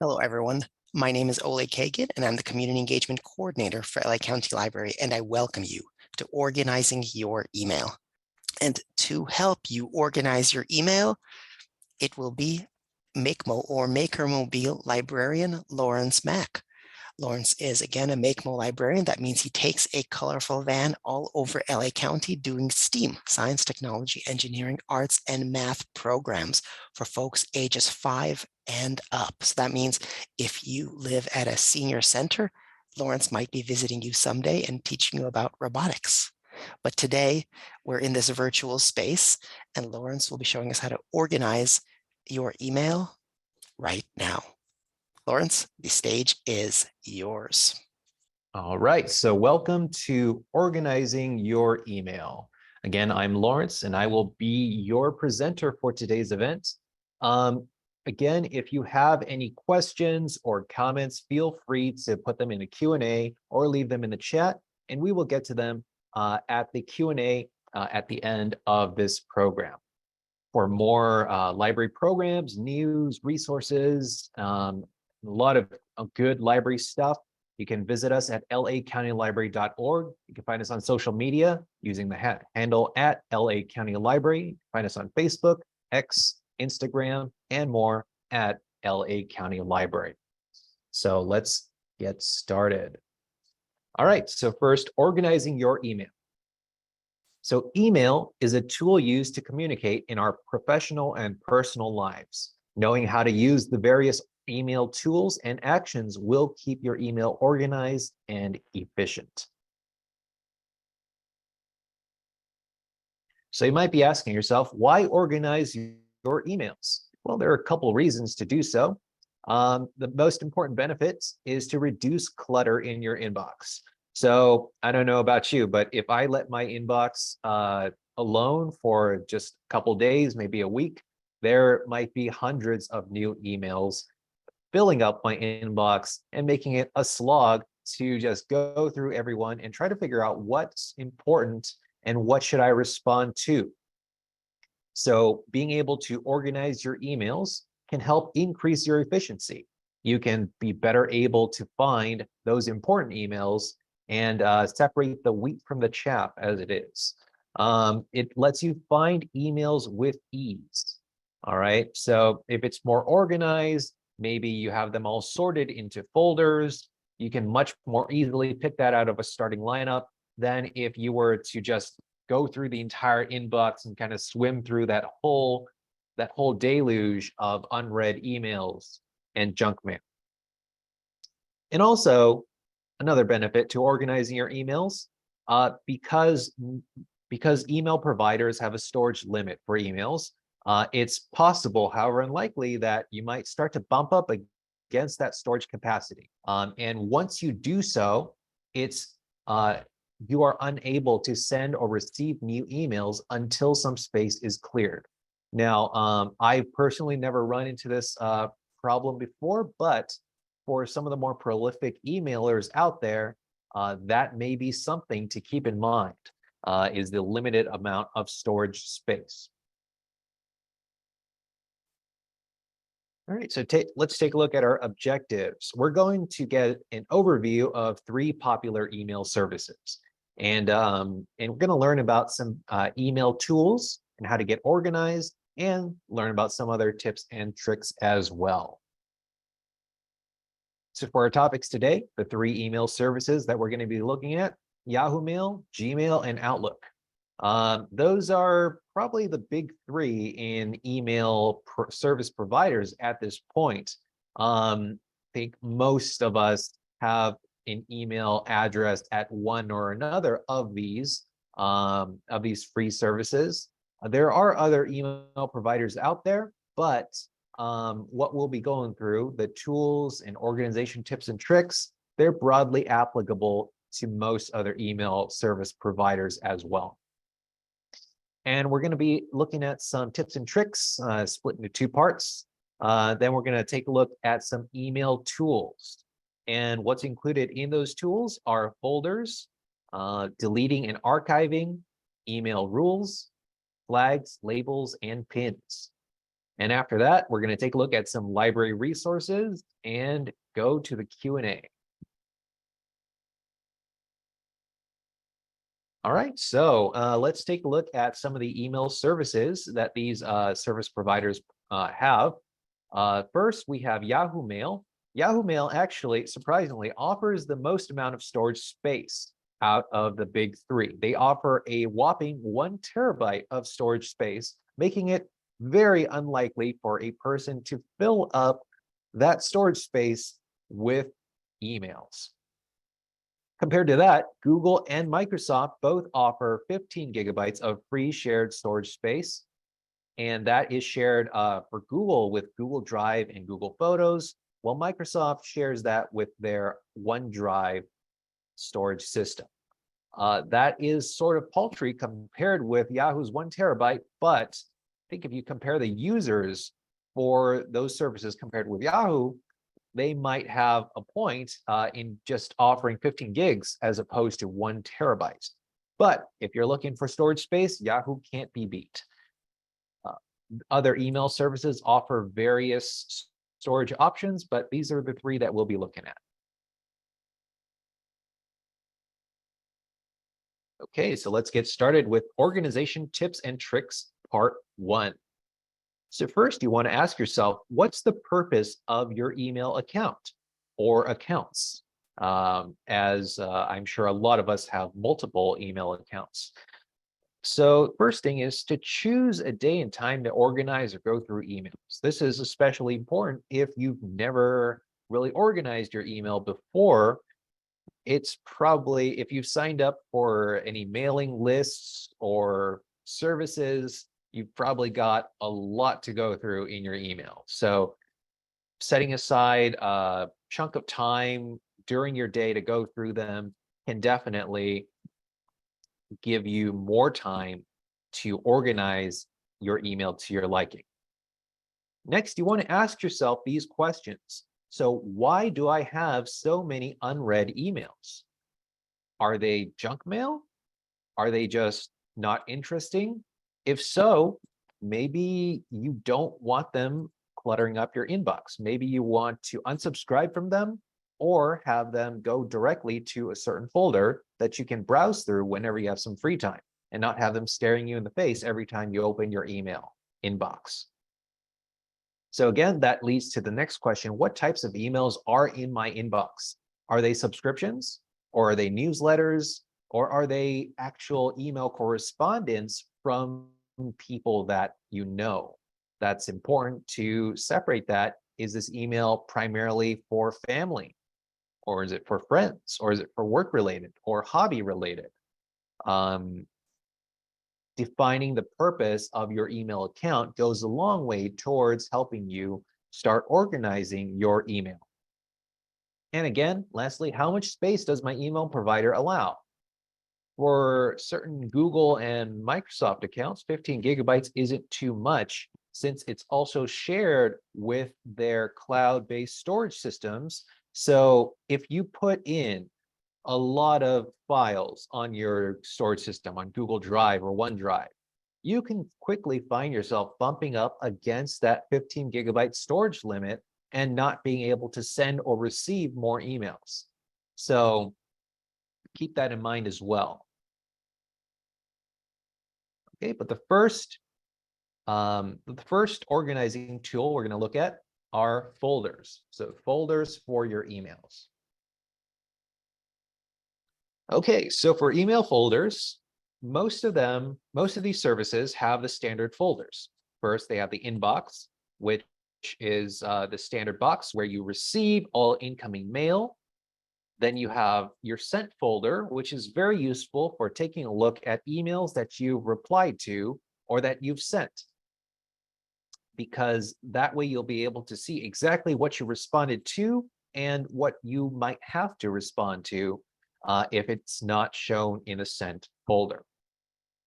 Hello, everyone. My name is Ole Kagan, and I'm the Community Engagement Coordinator for LA County Library, and I welcome you to Organizing Your Email. And to help you organize your email, it will be MakeMo or MakerMobile librarian Lawrence Mack. Lawrence is, again, a MakeMo librarian. That means he takes a colorful van all over LA County doing STEAM, science, technology, engineering, arts, and math programs for folks ages 5 and up. So that means if you live at a senior center, Lawrence might be visiting you someday and teaching you about robotics. But today we're in this virtual space, and Lawrence will be showing us how to organize your email right now. Lawrence, the stage is yours. All right, so welcome to Organizing Your Email. Again, I'm Lawrence, and I will be your presenter for today's event. Again, if you have any questions or comments, feel free to put them in the Q&A or leave them in the chat, and we will get to them at the Q&A at the end of this program. For more library programs, news, resources, a lot of good library stuff, you can visit us at lacountylibrary.org. You can find us on social media using the handle at LA County Library. Find us on Facebook, X, Instagram, and more at LA County Library. So let's get started. All right, so first, organizing your email. So email is a tool used to communicate in our professional and personal lives. Knowing how to use the various email tools and actions will keep your email organized and efficient. So you might be asking yourself, why organize your emails? Well, there are a couple of reasons to do so. The most important benefit is to reduce clutter in your inbox. So I don't know about you, but if I let my inbox alone for just a couple days, maybe a week, there might be hundreds of new emails filling up my inbox and making it a slog to just go through everyone and try to figure out what's important and what should I respond to. So being able to organize your emails can help increase your efficiency. You can be better able to find those important emails and separate the wheat from the chaff, as it is. It lets you find emails with ease. All right, so if it's more organized, maybe you have them all sorted into folders, you can much more easily pick that out of a starting lineup than if you were to just go through the entire inbox and kind of swim through that whole deluge of unread emails and junk mail. And also, another benefit to organizing your emails, because email providers have a storage limit for emails, it's possible, however unlikely, that you might start to bump up against that storage capacity. And once you do so, you are unable to send or receive new emails until some space is cleared. Now, I've personally never run into this problem before, but for some of the more prolific emailers out there, that may be something to keep in mind, is the limited amount of storage space. All right, so let's take a look at our objectives. We're going to get an overview of 3 popular email services. And we're going to learn about some email tools and how to get organized, and learn about some other tips and tricks as well. So for our topics today, the 3 email services that we're going to be looking at: Yahoo Mail, Gmail, and Outlook. Those are probably the big 3 in email service providers at this point. I think most of us have an email address at one or another of these free services. There are other email providers out there, but what we'll be going through, the tools and organization tips and tricks, they're broadly applicable to most other email service providers as well. And we're going to be looking at some tips and tricks split into 2 parts. Then we're going to take a look at some email tools. And what's included in those tools are folders, deleting and archiving, email rules, flags, labels, and pins. And after that, we're going to take a look at some library resources and go to the Q&A. All right, so let's take a look at some of the email services that these service providers have. First, we have Yahoo Mail. Yahoo Mail actually, surprisingly, offers the most amount of storage space out of the big three. They offer a whopping 1 terabyte of storage space, making it very unlikely for a person to fill up that storage space with emails. Compared to that, Google and Microsoft both offer 15 gigabytes of free shared storage space. And that is shared for Google with Google Drive and Google Photos, while Microsoft shares that with their OneDrive storage system. That is sort of paltry compared with Yahoo's 1 terabyte, but I think if you compare the users for those services compared with Yahoo, they might have a point in just offering 15 gigs as opposed to 1 terabyte. But if you're looking for storage space, Yahoo can't be beat. Other email services offer various storage options, but these are the three that we'll be looking at. Okay, so let's get started with organization tips and tricks, part 1. So first, you want to ask yourself, what's the purpose of your email account or accounts? As I'm sure a lot of us have multiple email accounts. So first thing is to choose a day and time to organize or go through emails. This is especially important if you've never really organized your email before. It's probably, if you've signed up for any mailing lists or services, you've probably got a lot to go through in your email. So setting aside a chunk of time during your day to go through them can definitely give you more time to organize your email to your liking. Next, you want to ask yourself these questions. So why do I have so many unread emails? Are they junk mail? Are they just not interesting? If so, maybe you don't want them cluttering up your inbox. Maybe you want to unsubscribe from them or have them go directly to a certain folder that you can browse through whenever you have some free time and not have them staring you in the face every time you open your email inbox. So again, that leads to the next question. What types of emails are in my inbox? Are they subscriptions, or are they newsletters, or are they actual email correspondence from people that you know? That's important to separate that. Is this email primarily for family? Or is it for friends? Or is it for work related or hobby related? Defining the purpose of your email account goes a long way towards helping you start organizing your email. And again, lastly, how much space does my email provider allow? For certain Google and Microsoft accounts, 15 gigabytes isn't too much since it's also shared with their cloud-based storage systems. So if you put in a lot of files on your storage system on Google Drive or OneDrive, you can quickly find yourself bumping up against that 15 gigabyte storage limit and not being able to send or receive more emails. So keep that in mind as well. Okay, but the first organizing tool we're going to look at are folders. So folders for your emails. Okay, so for email folders, most of these services have the standard folders. First, they have the inbox, which is the standard box where you receive all incoming mail. Then you have your sent folder, which is very useful for taking a look at emails that you've replied to or that you've sent, because that way you'll be able to see exactly what you responded to and what you might have to respond to if it's not shown in a sent folder.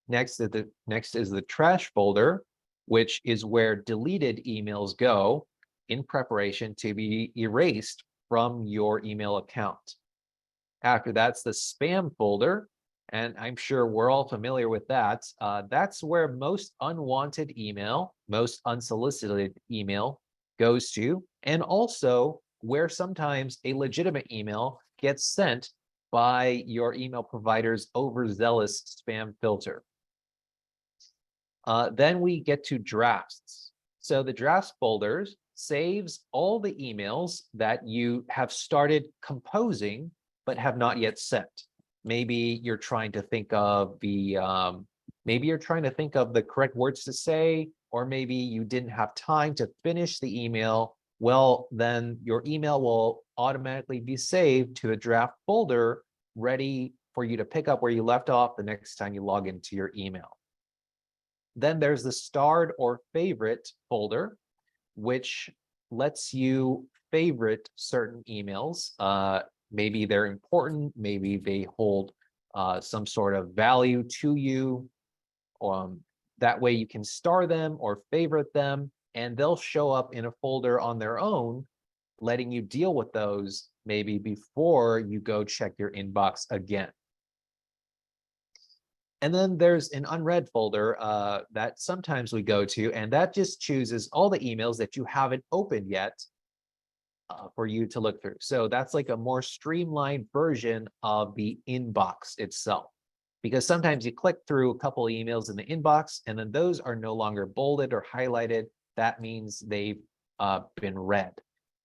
Next is the trash folder, which is where deleted emails go in preparation to be erased from your email account. After that's the spam folder, And I'm sure we're all familiar with that. That's where most unwanted email, most unsolicited email goes to, and also where sometimes a legitimate email gets sent by your email provider's overzealous spam filter. Then we get to drafts. So the drafts folders saves all the emails that you have started composing but have not yet sent. Maybe you're trying to think of the correct words to say, or maybe you didn't have time to finish the email. Well, then your email will automatically be saved to a draft folder ready for you to pick up where you left off the next time you log into your email. Then there's the starred or favorite folder, which lets you favorite certain emails. Maybe they're important, maybe they hold some sort of value to you. That way you can star them or favorite them, and they'll show up in a folder on their own, letting you deal with those maybe before you go check your inbox again. And then there's an unread folder that sometimes we go to, and that just chooses all the emails that you haven't opened yet for you to look through. So that's like a more streamlined version of the inbox itself. Because sometimes you click through a couple of emails in the inbox, and then those are no longer bolded or highlighted. That means they've been read.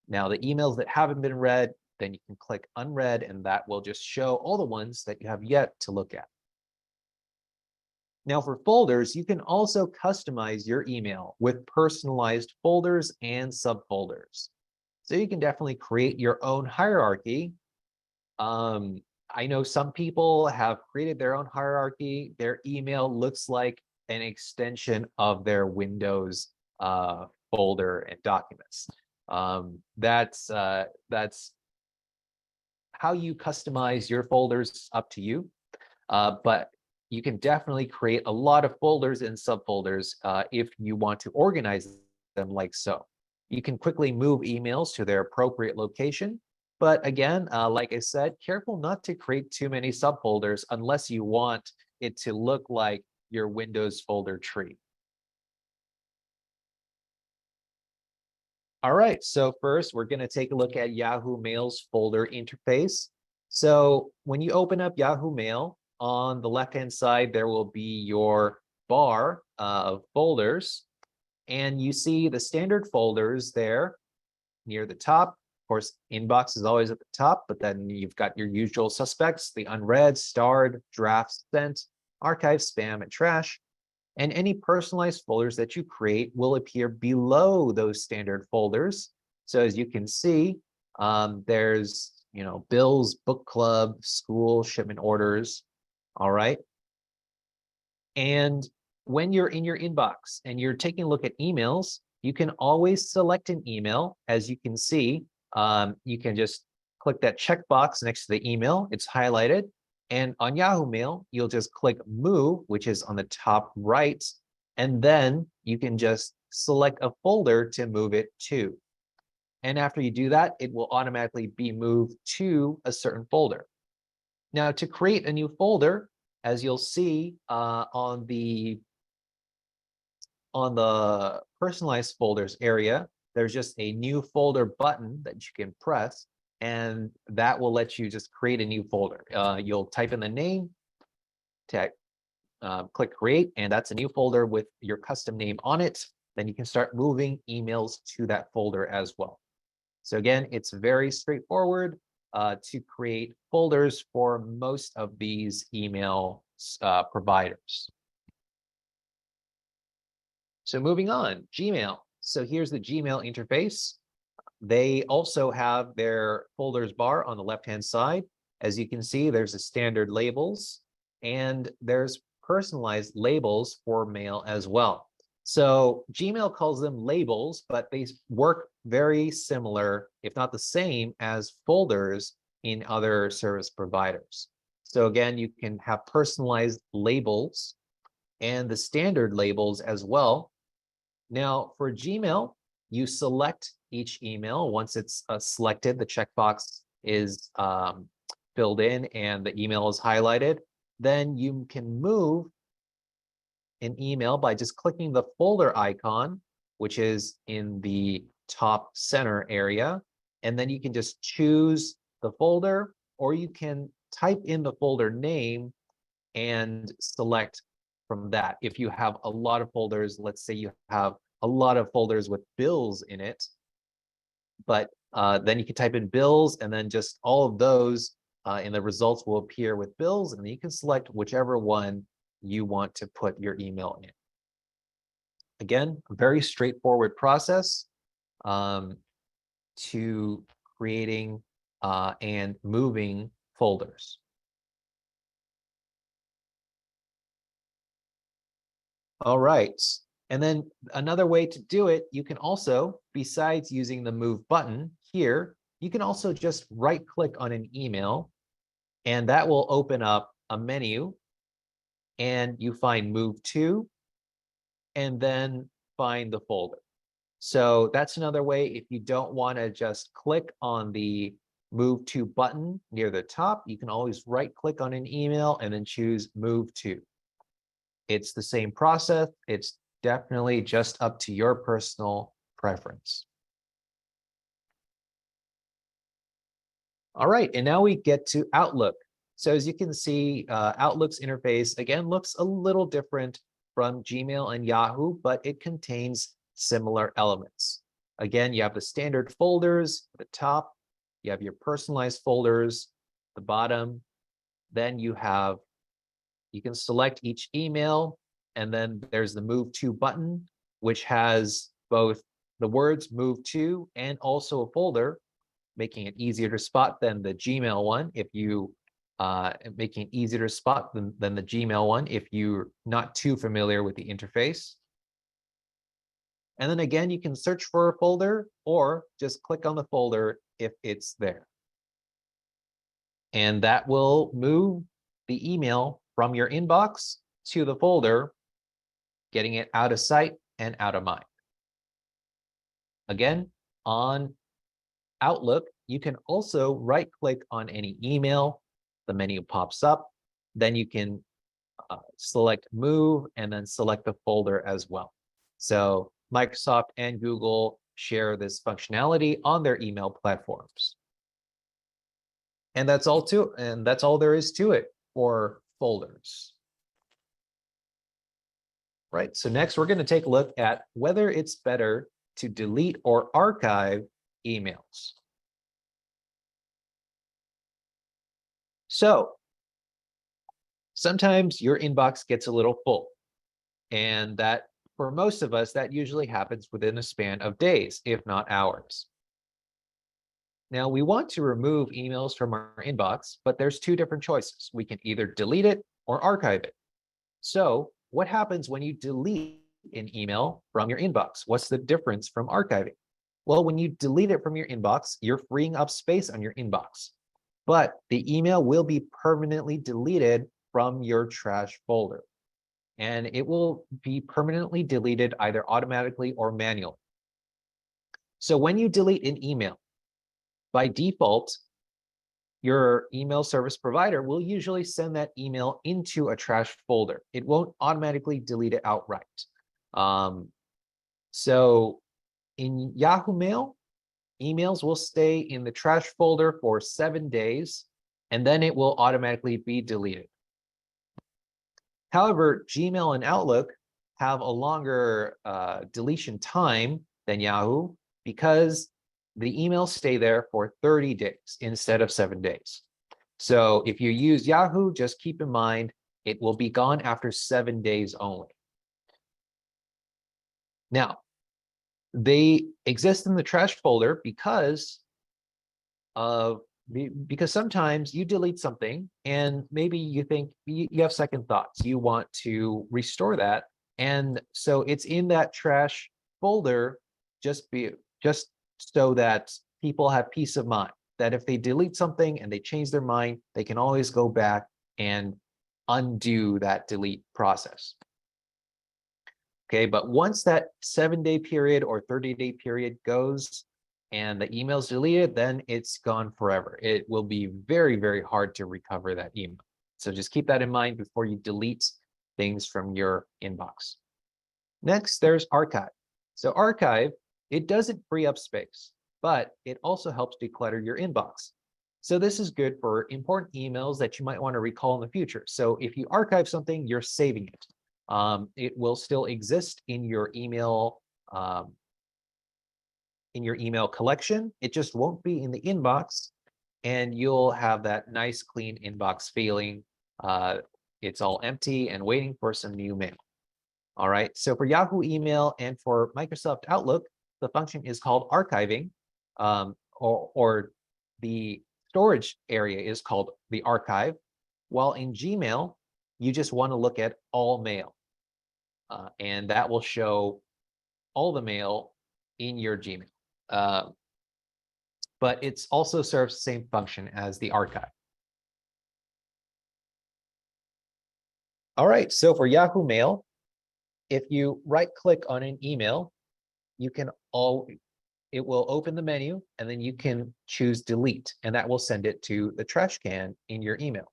Now, the emails that haven't been read, then you can click unread, and that will just show all the ones that you have yet to look at. Now, for folders, you can also customize your email with personalized folders and subfolders. So you can definitely create your own hierarchy. I know some people have created their own hierarchy. Their email looks like an extension of their Windows folder and documents. That's how you customize your folders, up to you. But you can definitely create a lot of folders and subfolders if you want to organize them like so. You can quickly move emails to their appropriate location. But again, like I said, careful not to create too many subfolders unless you want it to look like your Windows folder tree. All right, so first we're going to take a look at Yahoo Mail's folder interface. So when you open up Yahoo Mail, on the left-hand side, there will be your bar of folders, and you see the standard folders there near the top. Of course, inbox is always at the top, but then you've got your usual suspects, the unread, starred, drafts, sent, archive, spam, and trash. And any personalized folders that you create will appear below those standard folders. So as you can see, there's, bills, book club, school, shipment orders. All right. And when you're in your inbox and you're taking a look at emails, you can always select an email. As you can see, you can just click that checkbox next to the email. It's highlighted. And on Yahoo Mail, you'll just click Move, which is on the top right. And then you can just select a folder to move it to. And after you do that, it will automatically be moved to a certain folder. Now, to create a new folder, as you'll see on the personalized folders area, there's just a new folder button that you can press, and that will let you just create a new folder. You'll type in the name, click create, and that's a new folder with your custom name on it. Then you can start moving emails to that folder as well. So again, it's very straightforward to create folders for most of these email providers. So moving on, Gmail. So here's the Gmail interface. They also have their folders bar on the left-hand side. As you can see, there's the standard labels, and there's personalized labels for mail as well. So Gmail calls them labels, but they work very similar, if not the same, as folders in other service providers. So again, you can have personalized labels and the standard labels as well. Now for Gmail, you select each email. Once it's selected, the checkbox is filled in and the email is highlighted. then you can move an email by just clicking the folder icon, which is in the top center area. And then you can just choose the folder, or you can type in the folder name and select from that. If you have a lot of folders, let's say you have a lot of folders with bills in it, but then you can type in bills, and then just all of those in the results will appear with bills, and then you can select whichever one you want to put your email in. Again, a very straightforward process to creating and moving folders. All right. And then another way to do it, you can also, besides using the move button here, you can also just right click on an email, and that will open up a menu, and you find move to, and then find the folder. So that's another way. If you don't want to just click on the move to button near the top, you can always right click on an email and then choose move to. It's the same process. It's definitely just up to your personal preference. All right, and now we get to Outlook. So as you can see, Outlook's interface, again, looks a little different from Gmail and Yahoo, but it contains similar elements. Again, you have the standard folders at the top, you have your personalized folders at the bottom, then you can select each email, and then there's the move to button, which has both the words move to and also a folder, making it easier to spot than the Gmail one if you making it easier to spot than the Gmail one if you're not too familiar with the interface. And then again, you can search for a folder or just click on the folder if it's there. And that will move the email from your inbox to the folder, getting it out of sight and out of mind. Again, on Outlook, you can also right click on any email, the menu pops up, then you can select move and then select the folder as well. So Microsoft and Google share this functionality on their email platforms. And that's all there is to it for folders. Right, so next we're going to take a look at whether it's better to delete or archive emails. So sometimes your inbox gets a little full, and that for most of us, that usually happens within a span of days, if not hours. Now, we want to remove emails from our inbox, but there's two different choices. We can either delete it or archive it. So what happens when you delete an email from your inbox? What's the difference from archiving? Well, when you delete it from your inbox, you're freeing up space on your inbox, but the email will be permanently deleted from your trash folder, and it will be permanently deleted either automatically or manually. So when you delete an email, by default, your email service provider will usually send that email into a trash folder. It won't automatically delete it outright. So in Yahoo Mail, emails will stay in the trash folder for 7 days, and then it will automatically be deleted. However, Gmail and Outlook have a longer deletion time than Yahoo because the emails stay there for 30 days instead of 7 days. So if you use Yahoo, just keep in mind, it will be gone after 7 days only. Now, they exist in the trash folder because sometimes you delete something and maybe you think you have second thoughts. You want to restore that. And so it's in that trash folder just so that people have peace of mind that if they delete something and they change their mind, they can always go back and undo that delete process. Okay, but once that 7-day period or 30-day period goes and the email's deleted, then it's gone forever. It will be very, very hard to recover that email. So just keep that in mind before you delete things from your inbox. Next, there's archive. So archive, it doesn't free up space, but it also helps declutter your inbox. So this is good for important emails that you might want to recall in the future. So if you archive something, you're saving it. It will still exist in your email collection. It just won't be in the inbox, and you'll have that nice clean inbox feeling. It's all empty and waiting for some new mail. All right, so for Yahoo email and for Microsoft Outlook, the function is called archiving, or the storage area is called the archive, while in Gmail, you just want to look at all mail, and that will show all the mail in your Gmail. But it's also serves the same function as the archive. All right, so for Yahoo Mail, if you right-click on an email, it will open the menu, and then you can choose delete, and that will send it to the trash can in your email.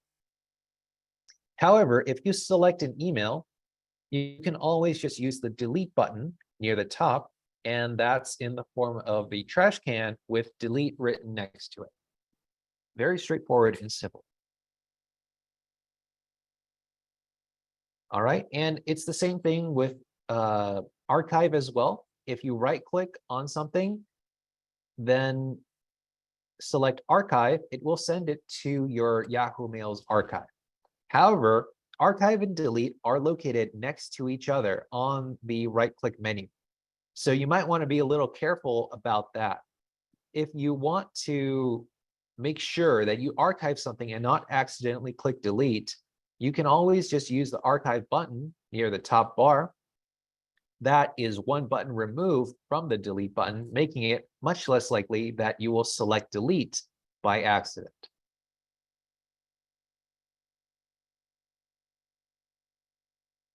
However, if you select an email, you can always just use the delete button near the top, and that's in the form of the trash can with delete written next to it. Very straightforward and simple. All right, and it's the same thing with archive as well. If you right-click on something, then select archive, it will send it to your Yahoo Mail's archive. However, archive and delete are located next to each other on the right-click menu. So you might want to be a little careful about that. If you want to make sure that you archive something and not accidentally click delete, you can always just use the archive button near the top bar. That is one button removed from the delete button, making it much less likely that you will select delete by accident.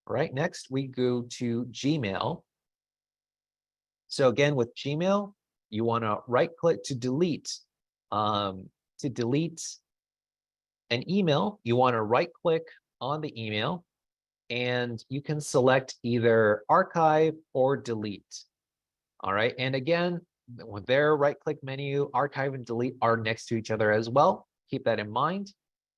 All right, next we go to Gmail. So again, with Gmail, you want to right-click to delete. To delete an email, you want to right-click on the email, and you can select either archive or delete. All right, and again, with their right-click menu, archive and delete are next to each other as well. Keep that in mind.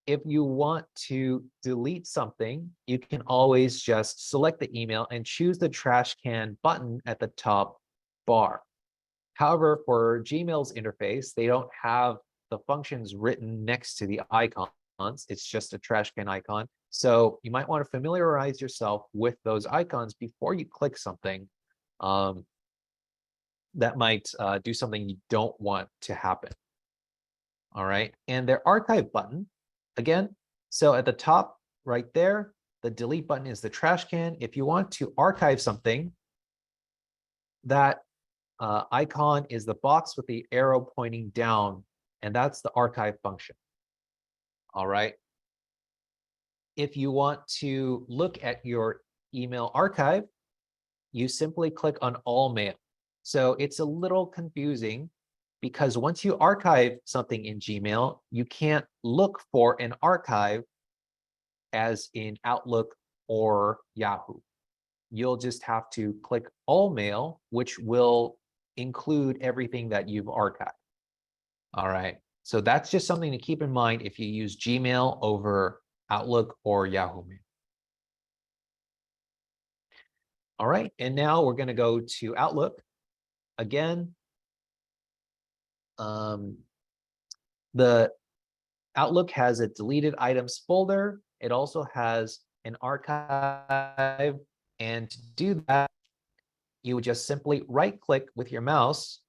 If you want to delete something, you can always just select the email and choose the trash can button at the top bar. However, for Gmail's interface, they don't have the functions written next to the icons. It's just a trash can icon. So you might want to familiarize yourself with those icons before you click something that might do something you don't want to happen. All right, and their archive button, again, so at the top right there, the delete button is the trash can. If you want to archive something, that icon is the box with the arrow pointing down, and that's the archive function. All right. If you want to look at your email archive, you simply click on all mail. So it's a little confusing because once you archive something in Gmail, you can't look for an archive as in Outlook or Yahoo. You'll just have to click all mail, which will include everything that you've archived. All right, so that's just something to keep in mind if you use Gmail over Outlook or Yahoo Mail. All right, and now we're going to go to Outlook. Again, the Outlook has a deleted items folder. It also has an archive, and to do that, you would just simply right-click with your mouse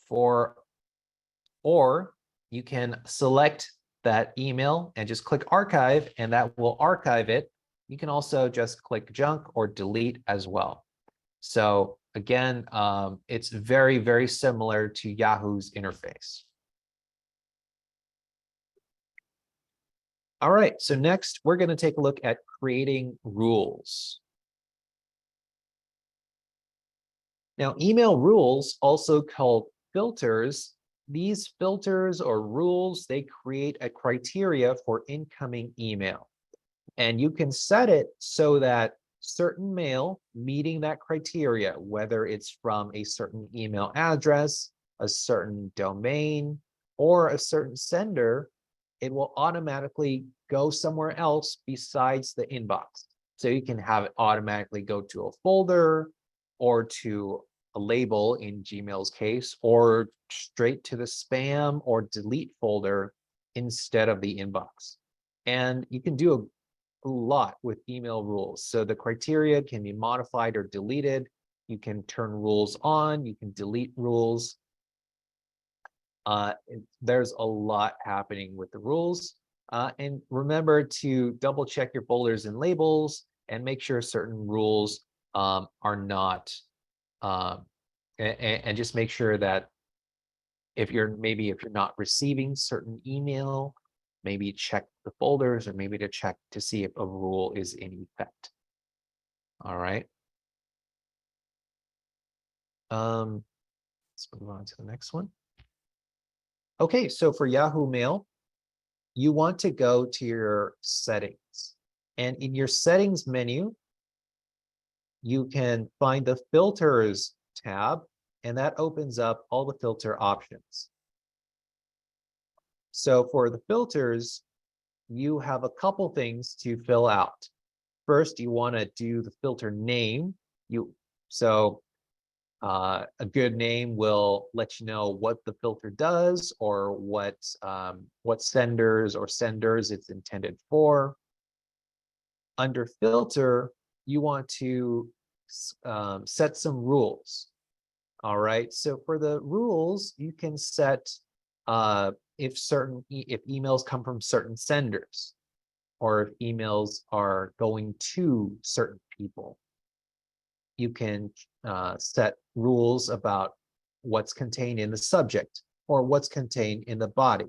or you can select that email and just click archive, and that will archive it. You can also just click junk or delete as well. So again, it's very, very similar to Yahoo's interface. All right, so next we're going to take a look at creating rules. Now, email rules, also called filters, these filters or rules, they create a criteria for incoming email. And you can set it so that certain mail meeting that criteria, whether it's from a certain email address, a certain domain, or a certain sender, it will automatically go somewhere else besides the inbox. So you can have it automatically go to a folder or to a label in Gmail's case, or straight to the spam or delete folder instead of the inbox. And you can do a lot with email rules. So the criteria can be modified or deleted. You can turn rules on, you can delete rules. There's a lot happening with the rules. And remember to double check your folders and labels and make sure certain rules are not, and just make sure that if you're not receiving certain email, maybe check the folders, or maybe to check to see if a rule is in effect. All right. Let's move on to the next one. Okay, so for Yahoo Mail, you want to go to your settings. And in your settings menu, you can find the filters tab, and that opens up all the filter options. So for the filters, you have a couple things to fill out. First, you want to do the filter name. A good name will let you know what the filter does, or what senders it's intended for. Under filter, you want to set some rules. All right, so for the rules, you can set if emails come from certain senders, or if emails are going to certain people. You can set rules about what's contained in the subject or what's contained in the body.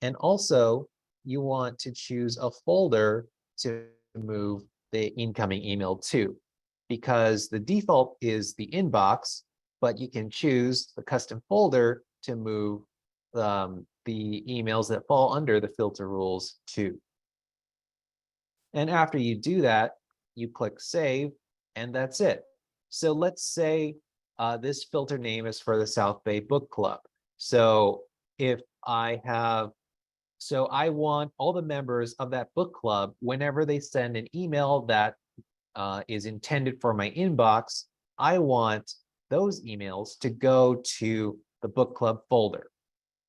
And also, you want to choose a folder to move the incoming email to, because the default is the inbox, but you can choose the custom folder to move the emails that fall under the filter rules to. And after you do that, you click save, and that's it. So let's say this filter name is for the South Bay Book Club. So I want all the members of that book club, whenever they send an email that is intended for my inbox, I want those emails to go to the book club folder.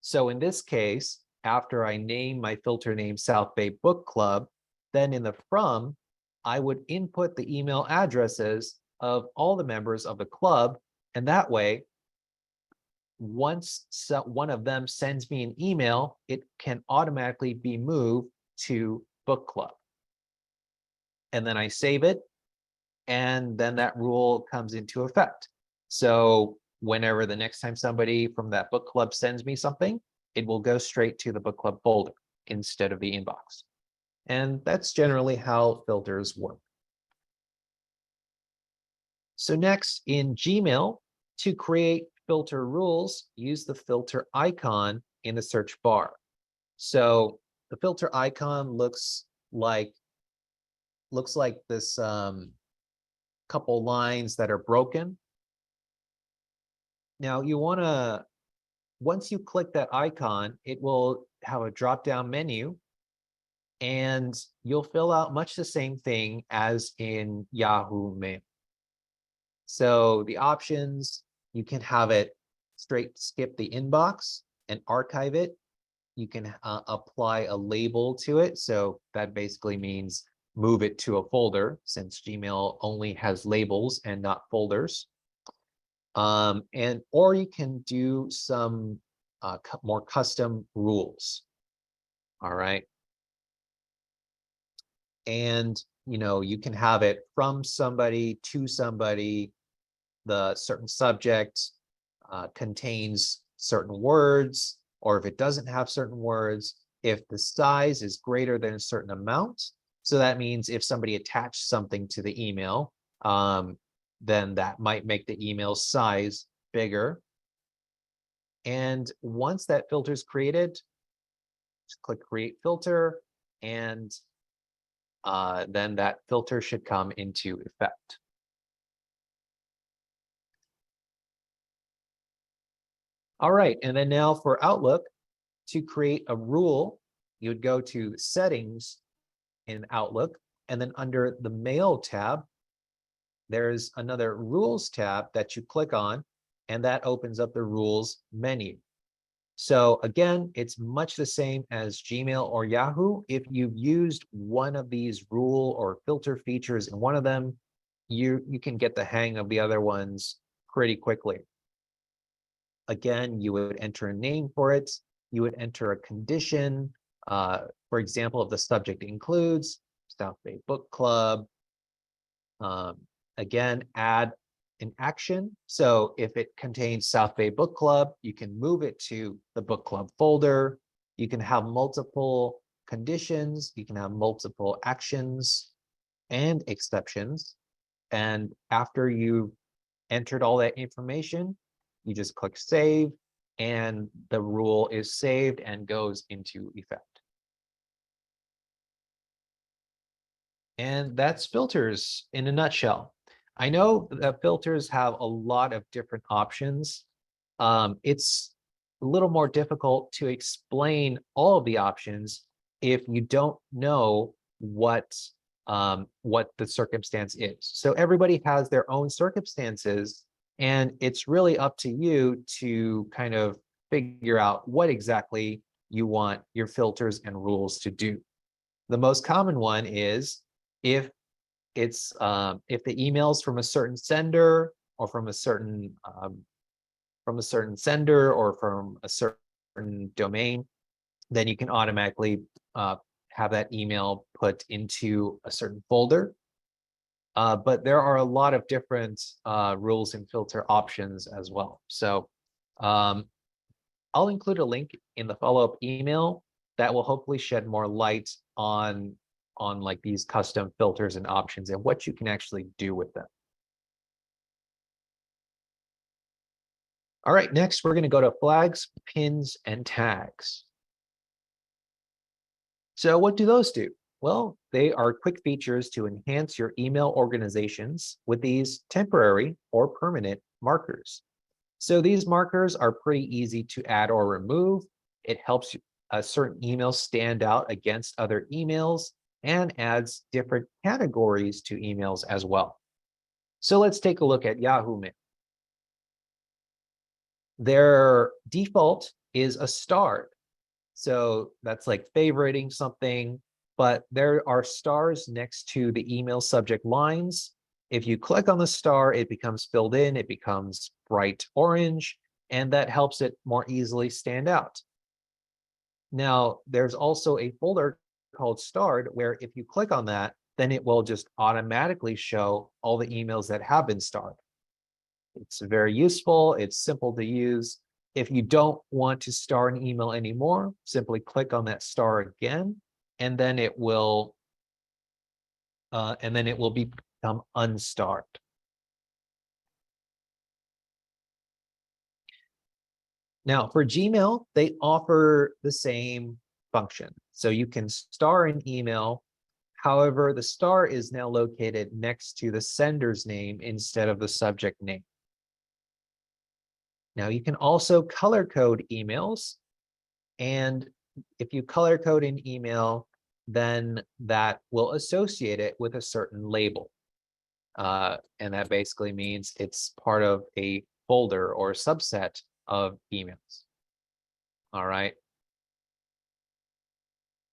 So in this case, after I name my filter name South Bay Book Club, then in the from, I would input the email addresses of all the members of the club, and that way, once one of them sends me an email, it can automatically be moved to book club. And then I save it, and then that rule comes into effect. So whenever the next time somebody from that book club sends me something, it will go straight to the book club folder instead of the inbox. And that's generally how filters work. So next, in Gmail, to create filter rules, use the filter icon in the search bar. So the filter icon looks like this couple lines that are broken. Now you want to, once you click that icon, it will have a drop-down menu, and you'll fill out much the same thing as in Yahoo Mail. So the options, you can have it straight skip the inbox and archive it. You can apply a label to it. So that basically means move it to a folder, since Gmail only has labels and not folders. Or you can do some more custom rules. All right. And you can have it from somebody to somebody. The certain subject contains certain words, or if it doesn't have certain words, if the size is greater than a certain amount. So that means if somebody attached something to the email, then that might make the email size bigger. And once that filter is created, just click create filter, and then that filter should come into effect. All right, and then now for Outlook, to create a rule, you would go to Settings in Outlook, and then under the Mail tab, there's another Rules tab that you click on, and that opens up the Rules menu. So again, it's much the same as Gmail or Yahoo. If you've used one of these rule or filter features in one of them, you can get the hang of the other ones pretty quickly. Again, you would enter a name for it. You would enter a condition. For example, if the subject includes South Bay Book Club. Again, add an action. So if it contains South Bay Book Club, you can move it to the book club folder. You can have multiple conditions. You can have multiple actions and exceptions. And after you've entered all that information, you just click save, and the rule is saved and goes into effect. And that's filters in a nutshell. I know that filters have a lot of different options. It's a little more difficult to explain all of the options if you don't know what the circumstance is. So everybody has their own circumstances, and it's really up to you to kind of figure out what exactly you want your filters and rules to do. The most common one is if the email's from a certain sender, or from a certain sender, or from a certain domain, then you can automatically have that email put into a certain folder. But there are a lot of different rules and filter options as well. So I'll include a link in the follow-up email that will hopefully shed more light on like these custom filters and options and what you can actually do with them. All right, next we're going to go to flags, pins, and tags. So what do those do? Well, they are quick features to enhance your email organizations with these temporary or permanent markers. So these markers are pretty easy to add or remove. It helps a certain email stand out against other emails and adds different categories to emails as well. So let's take a look at Yahoo Mail. Their default is a star. So that's like favoriting something, but there are stars next to the email subject lines. If you click on the star, it becomes filled in, it becomes bright orange, and that helps it more easily stand out. Now, there's also a folder called starred, where if you click on that, then it will just automatically show all the emails that have been starred. It's very useful, it's simple to use. If you don't want to star an email anymore, simply click on that star again, and then it will become unstarred. Now, for Gmail, they offer the same function. So you can star an email. However, the star is now located next to the sender's name instead of the subject name. Now, you can also color code emails. And if you color code an email, then that will associate it with a certain label. And that basically means it's part of a folder or subset of emails. All right.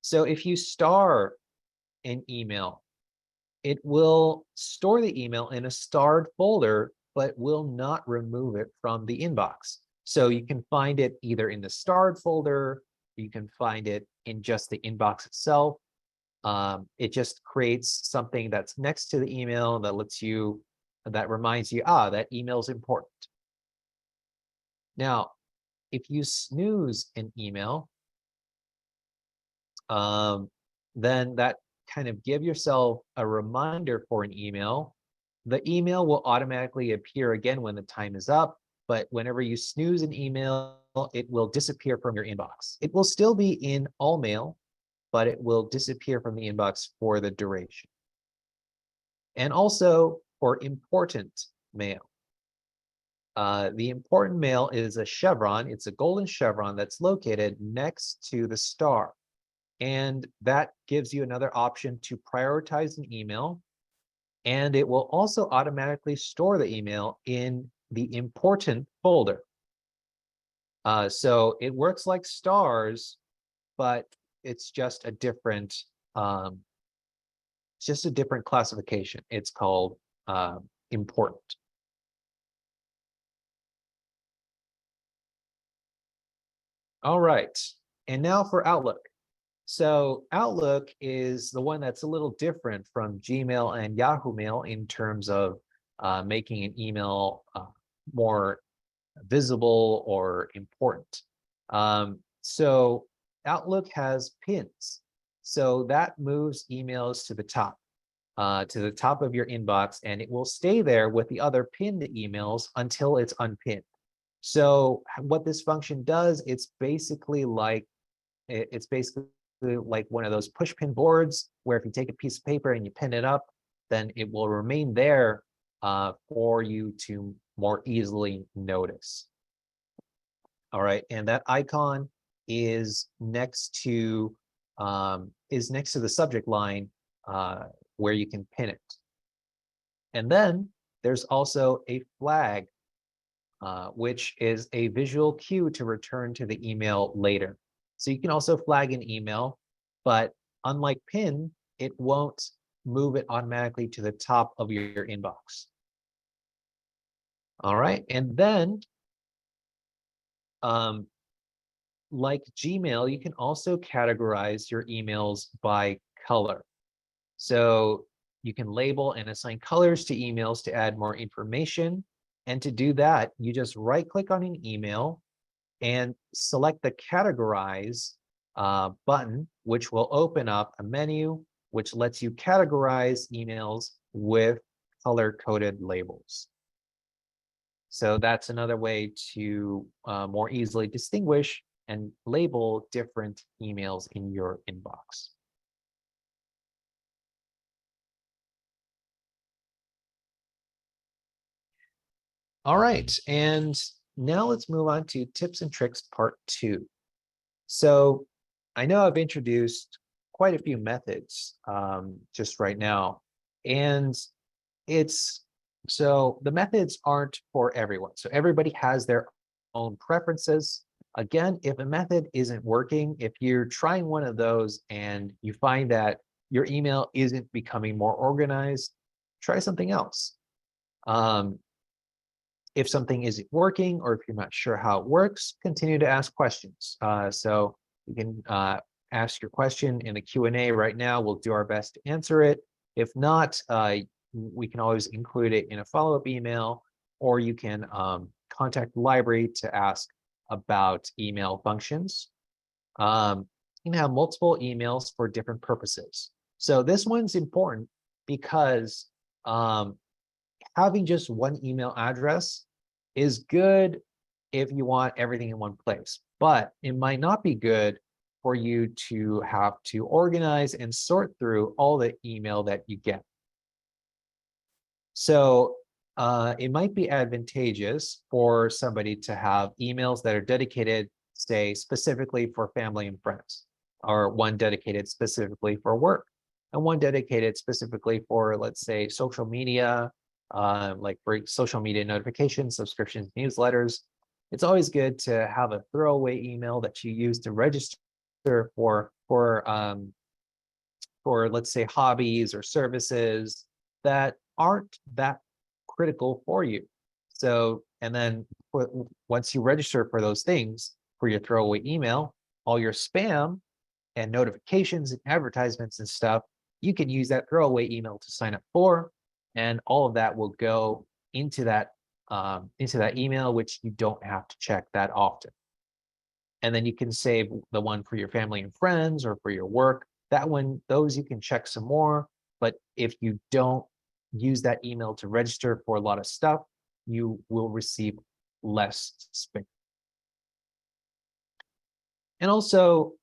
So if you star an email, it will store the email in a starred folder, but will not remove it from the inbox. So you can find it either in the starred folder, or you can find it in just the inbox itself. It just creates something that's next to the email that reminds you, that email is important. Now, if you snooze an email, then that kind of give yourself a reminder for an email. The email will automatically appear again when the time is up, but whenever you snooze an email, it will disappear from your inbox. It will still be in all mail, but it will disappear from the inbox for the duration. And also for important mail. The important mail is a chevron. It's a golden chevron that's located next to the star. And that gives you another option to prioritize an email. And it will also automatically store the email in the important folder. So it works like stars, but it's just a different classification. It's called important. All right, and now for Outlook. So Outlook is the one that's a little different from Gmail and Yahoo Mail in terms of making an email more visible or important. So Outlook has pins. So that moves emails to the top of your inbox, and it will stay there with the other pinned emails until it's unpinned. So what this function does, it's basically like one of those push pin boards where if you take a piece of paper and you pin it up, then it will remain there for you to more easily notice. All right, and that icon is next to the subject line where you can pin it. And then there's also a flag, which is a visual cue to return to the email later. So you can also flag an email, but unlike pin, it won't move it automatically to the top of your inbox. All right, and then like Gmail, you can also categorize your emails by color. So you can label and assign colors to emails to add more information. And to do that, you just right-click on an email and select the Categorize button, which will open up a menu which lets you categorize emails with color-coded labels. So that's another way to more easily distinguish and label different emails in your inbox. All right, and now let's move on to tips and tricks part 2. So I know I've introduced quite a few methods just right now, and so the methods aren't for everyone. So everybody has their own preferences. Again, if a method isn't working, if you're trying one of those and you find that your email isn't becoming more organized, try something else. If something isn't working or if you're not sure how it works, continue to ask questions. So you can ask your question in the Q&A right now. We'll do our best to answer it. If not, we can always include it in a follow-up email, or you can contact the library to ask about email functions. You can have multiple emails for different purposes. So this one's important because having just one email address is good if you want everything in one place, but it might not be good for you to have to organize and sort through all the email that you get. So it might be advantageous for somebody to have emails that are dedicated, say, specifically for family and friends, or one dedicated specifically for work, and one dedicated specifically for, let's say, social media, like for social media notifications, subscriptions, newsletters. It's always good to have a throwaway email that you use to register for let's say hobbies or services that aren't that critical for you. So, and then once you register for those things for your throwaway email, all your spam and notifications and advertisements and stuff, you can use that throwaway email to sign up for, and all of that will go into that email, which you don't have to check that often. And then you can save the one for your family and friends or for your work. That one, those you can check some more. But if you don't use that email to register for a lot of stuff, you will receive less spam. And also,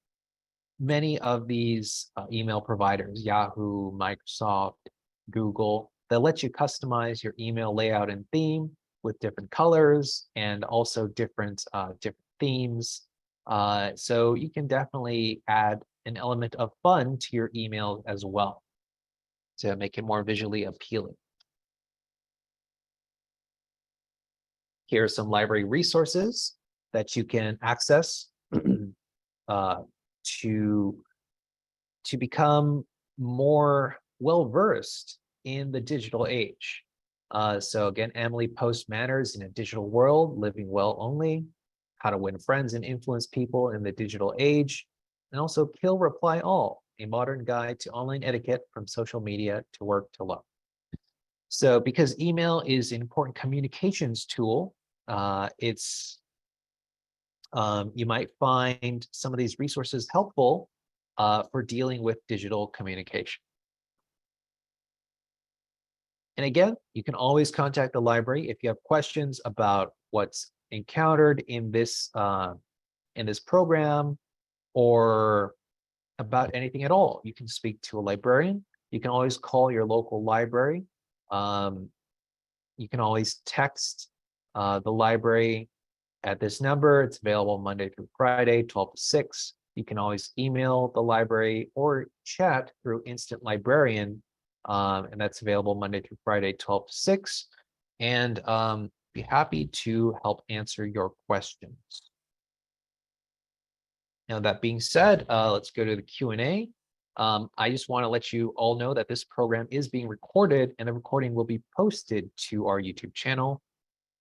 many of these email providers, Yahoo, Microsoft, Google, they'll let you customize your email layout and theme with different colors and also different themes. So you can definitely add an element of fun to your email as well to make it more visually appealing. Here are some library resources that you can access to become more well-versed in the digital age. So again, Emily posts manners in a digital world, living well only, how to win friends and influence people in the digital age, and also Kill Reply All, a modern guide to online etiquette from social media to work to love. So because email is an important communications tool, you might find some of these resources helpful for dealing with digital communication. And again, you can always contact the library if you have questions about what's encountered in this program or about anything at all. You can speak to a librarian. You can always call your local library. You can always text the library at this number. It's available Monday through Friday, 12 to 6. You can always email the library or chat through Instant Librarian, and that's available Monday through Friday, 12 to 6. And be happy to help answer your questions. Now, that being said, let's go to the Q&A. I just want to let you all know that this program is being recorded and the recording will be posted to our YouTube channel.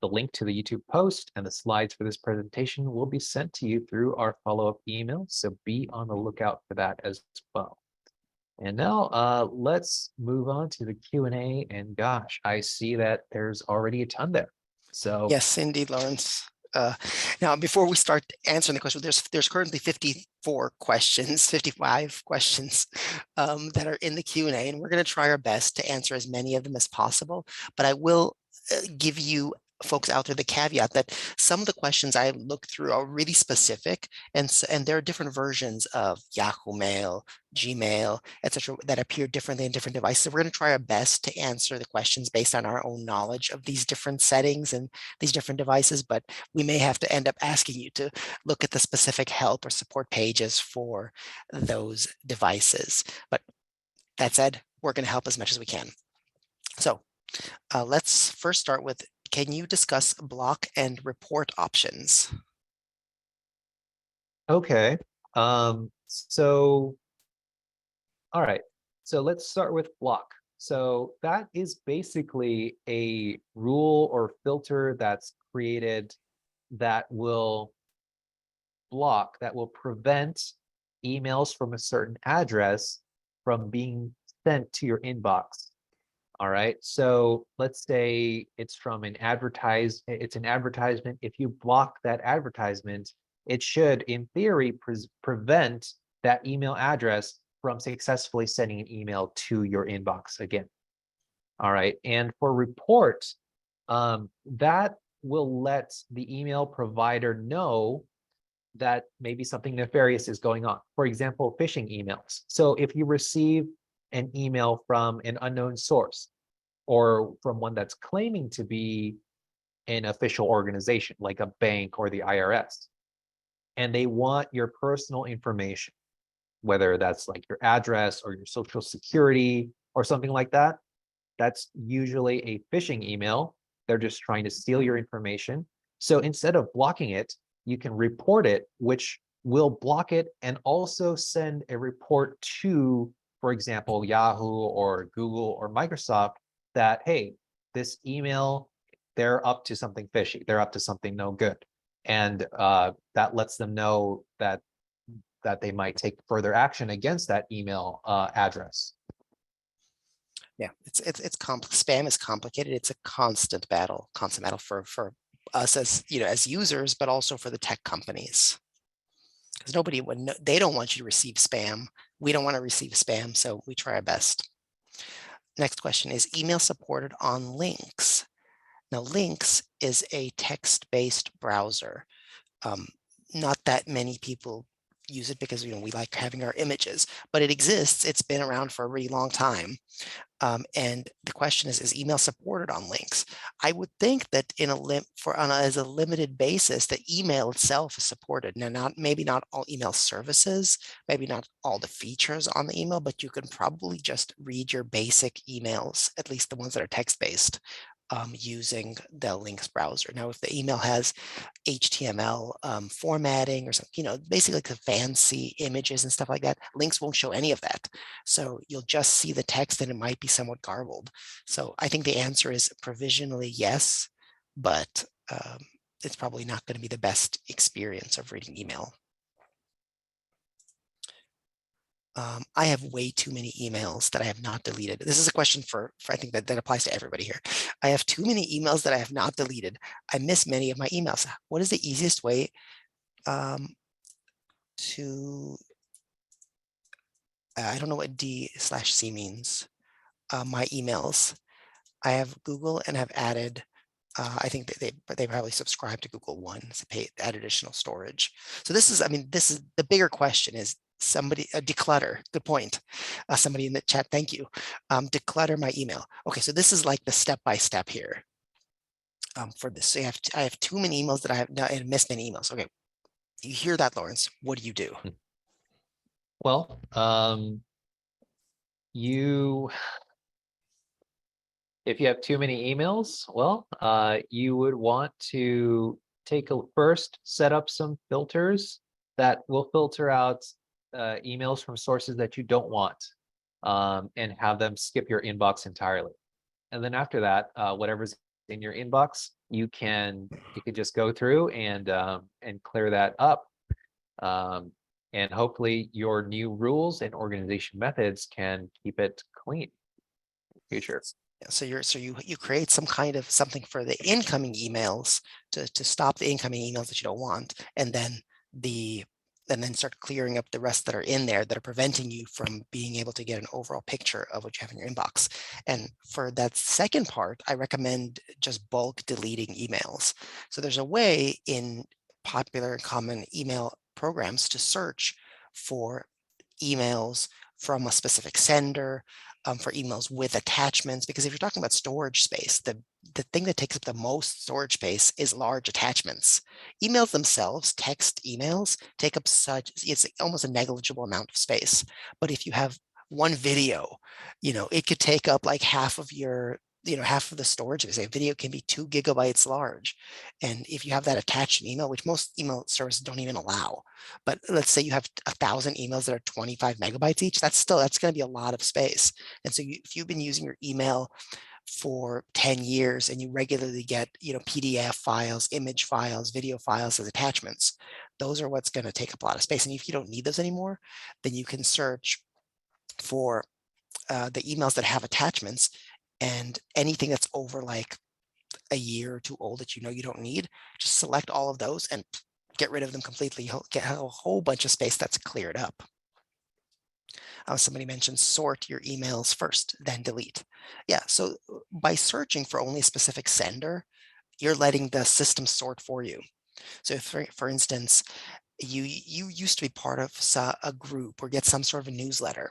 The link to the YouTube post and the slides for this presentation will be sent to you through our follow-up email, so be on the lookout for that as well. And now let's move on to the Q&A, and gosh, I see that there's already a ton there. So yes, indeed, Lawrence. Now, before we start answering the question, there's currently 55 questions that are in the Q&A, and we're going to try our best to answer as many of them as possible. But I will give you folks out there the caveat that some of the questions I looked through are really specific, and there are different versions of Yahoo Mail, Gmail, etc., that appear differently in different devices. So we're going to try our best to answer the questions based on our own knowledge of these different settings and these different devices, but we may have to end up asking you to look at the specific help or support pages for those devices. But that said, we're going to help as much as we can. So let's first start with, can you discuss block and report options? okay, all right, so let's start with block. So that is basically a rule or filter that's created that will block, that will prevent emails from a certain address from being sent to your inbox. All right, so let's say it's an advertisement. If you block that advertisement, it should, in theory, prevent that email address from successfully sending an email to your inbox again. All right, and for report, that will let the email provider know that maybe something nefarious is going on. For example, phishing emails. So if you receive an email from an unknown source or from one that's claiming to be an official organization like a bank or the IRS, and they want your personal information, whether that's like your address or your social security or something like that, that's usually a phishing email. They're just trying to steal your information. So instead of blocking it, you can report it, which will block it and also send a report to, for example, Yahoo or Google or Microsoft that, hey, this email, they're up to something fishy. They're up to something no good. And that lets them know that they might take further action against that email address. Yeah, spam is complicated. It's a constant battle for us as as users, but also for the tech companies, because nobody would know. They don't want you to receive spam. We don't want to receive spam, so we try our best. Next question is email supported on Lynx. Now, Lynx is a text-based browser. Not that many people use it because we like having our images, but it exists. It's been around for a really long time. And the question is email supported on links? I would think that as a limited basis, the email itself is supported. Now, maybe not all email services, maybe not all the features on the email, but you can probably just read your basic emails, at least the ones that are text-based, using the links browser. Now, if the email has HTML formatting or something, basically like the fancy images and stuff like that, links won't show any of that. So you'll just see the text and it might be somewhat garbled. So I think the answer is provisionally yes, but it's probably not going to be the best experience of reading email. I have way too many emails that I have not deleted. This is a question for I think that applies to everybody here. I have too many emails that I have not deleted. I miss many of my emails. What is the easiest way to, I don't know what D/C means, my emails. I have Google and have added, I think that they probably subscribe to Google One to add additional storage. So this is the bigger question is declutter. Good point. Somebody in the chat, thank you. Declutter my email. Okay, so this is like the step-by-step here for this. So I have too many emails that I have now and missed many emails. Okay, you hear that, Lawrence? What do you do? Well, if you have too many emails, well, you would want to first set up some filters that will filter out emails from sources that you don't want, and have them skip your inbox entirely. And then after that, whatever's in your inbox, you could just go through and clear that up. And hopefully your new rules and organization methods can keep it clean in the future. So you create some kind of something for the incoming emails to stop the incoming emails that you don't want, and then start clearing up the rest that are in there that are preventing you from being able to get an overall picture of what you have in your inbox. And for that second part, I recommend just bulk deleting emails. So there's a way in popular and common email programs to search for emails from a specific sender, for emails with attachments, because if you're talking about storage space, the thing that takes up the most storage space is large attachments. Emails themselves, text emails, take up it's almost a negligible amount of space. But if you have one video, it could take up like half of the storage. If a video can be 2 GB large. And if you have that attached in email, which most email services don't even allow, but let's say you have 1,000 emails that are 25 megabytes each, that's going to be a lot of space. And so if you've been using your email for 10 years and you regularly get, PDF files, image files, video files as attachments, those are what's going to take up a lot of space. And if you don't need those anymore, then you can search for the emails that have attachments, and anything that's over like a year or two old that you don't need, just select all of those and get rid of them completely. You'll get a whole bunch of space that's cleared up. Somebody mentioned sort your emails first, then delete. Yeah, so by searching for only a specific sender, you're letting the system sort for you. So if, for instance, you used to be part of a group or get some sort of a newsletter,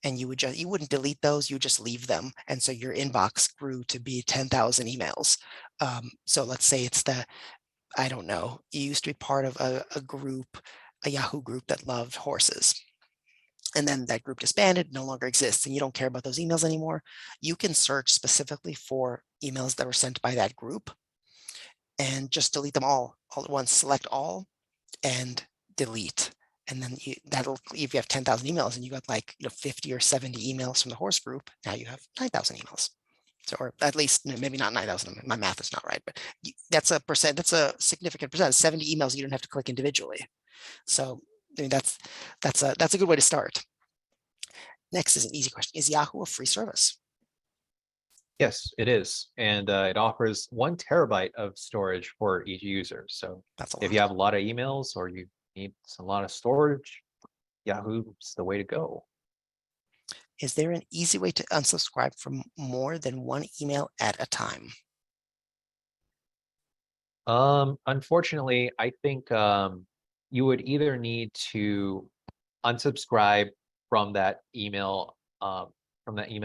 and you wouldn't delete those, you just leave them. And so your inbox grew to be 10,000 emails. So let's say I don't know, you used to be part of a group, a Yahoo group that loved horses. And then that group disbanded, no longer exists, and you don't care about those emails anymore. You can search specifically for emails that were sent by that group and just delete them all at once. Select all and delete. And then if you have 10,000 emails and you got 50 or 70 emails from the horse group, now you have 9,000 emails. So, or at least maybe not 9,000. My math is not right, but that's a significant percent. 70 emails you don't have to click individually. So that's a good way to start. Next is an easy question. Is Yahoo a free service? Yes, it is. And it offers 1 terabyte of storage for each user. So that's a lot. If you have a lot of emails or you need a lot of storage, Yahoo's the way to go. Is there an easy way to unsubscribe from more than one email at a time? Unfortunately, I think you would either need to unsubscribe from that email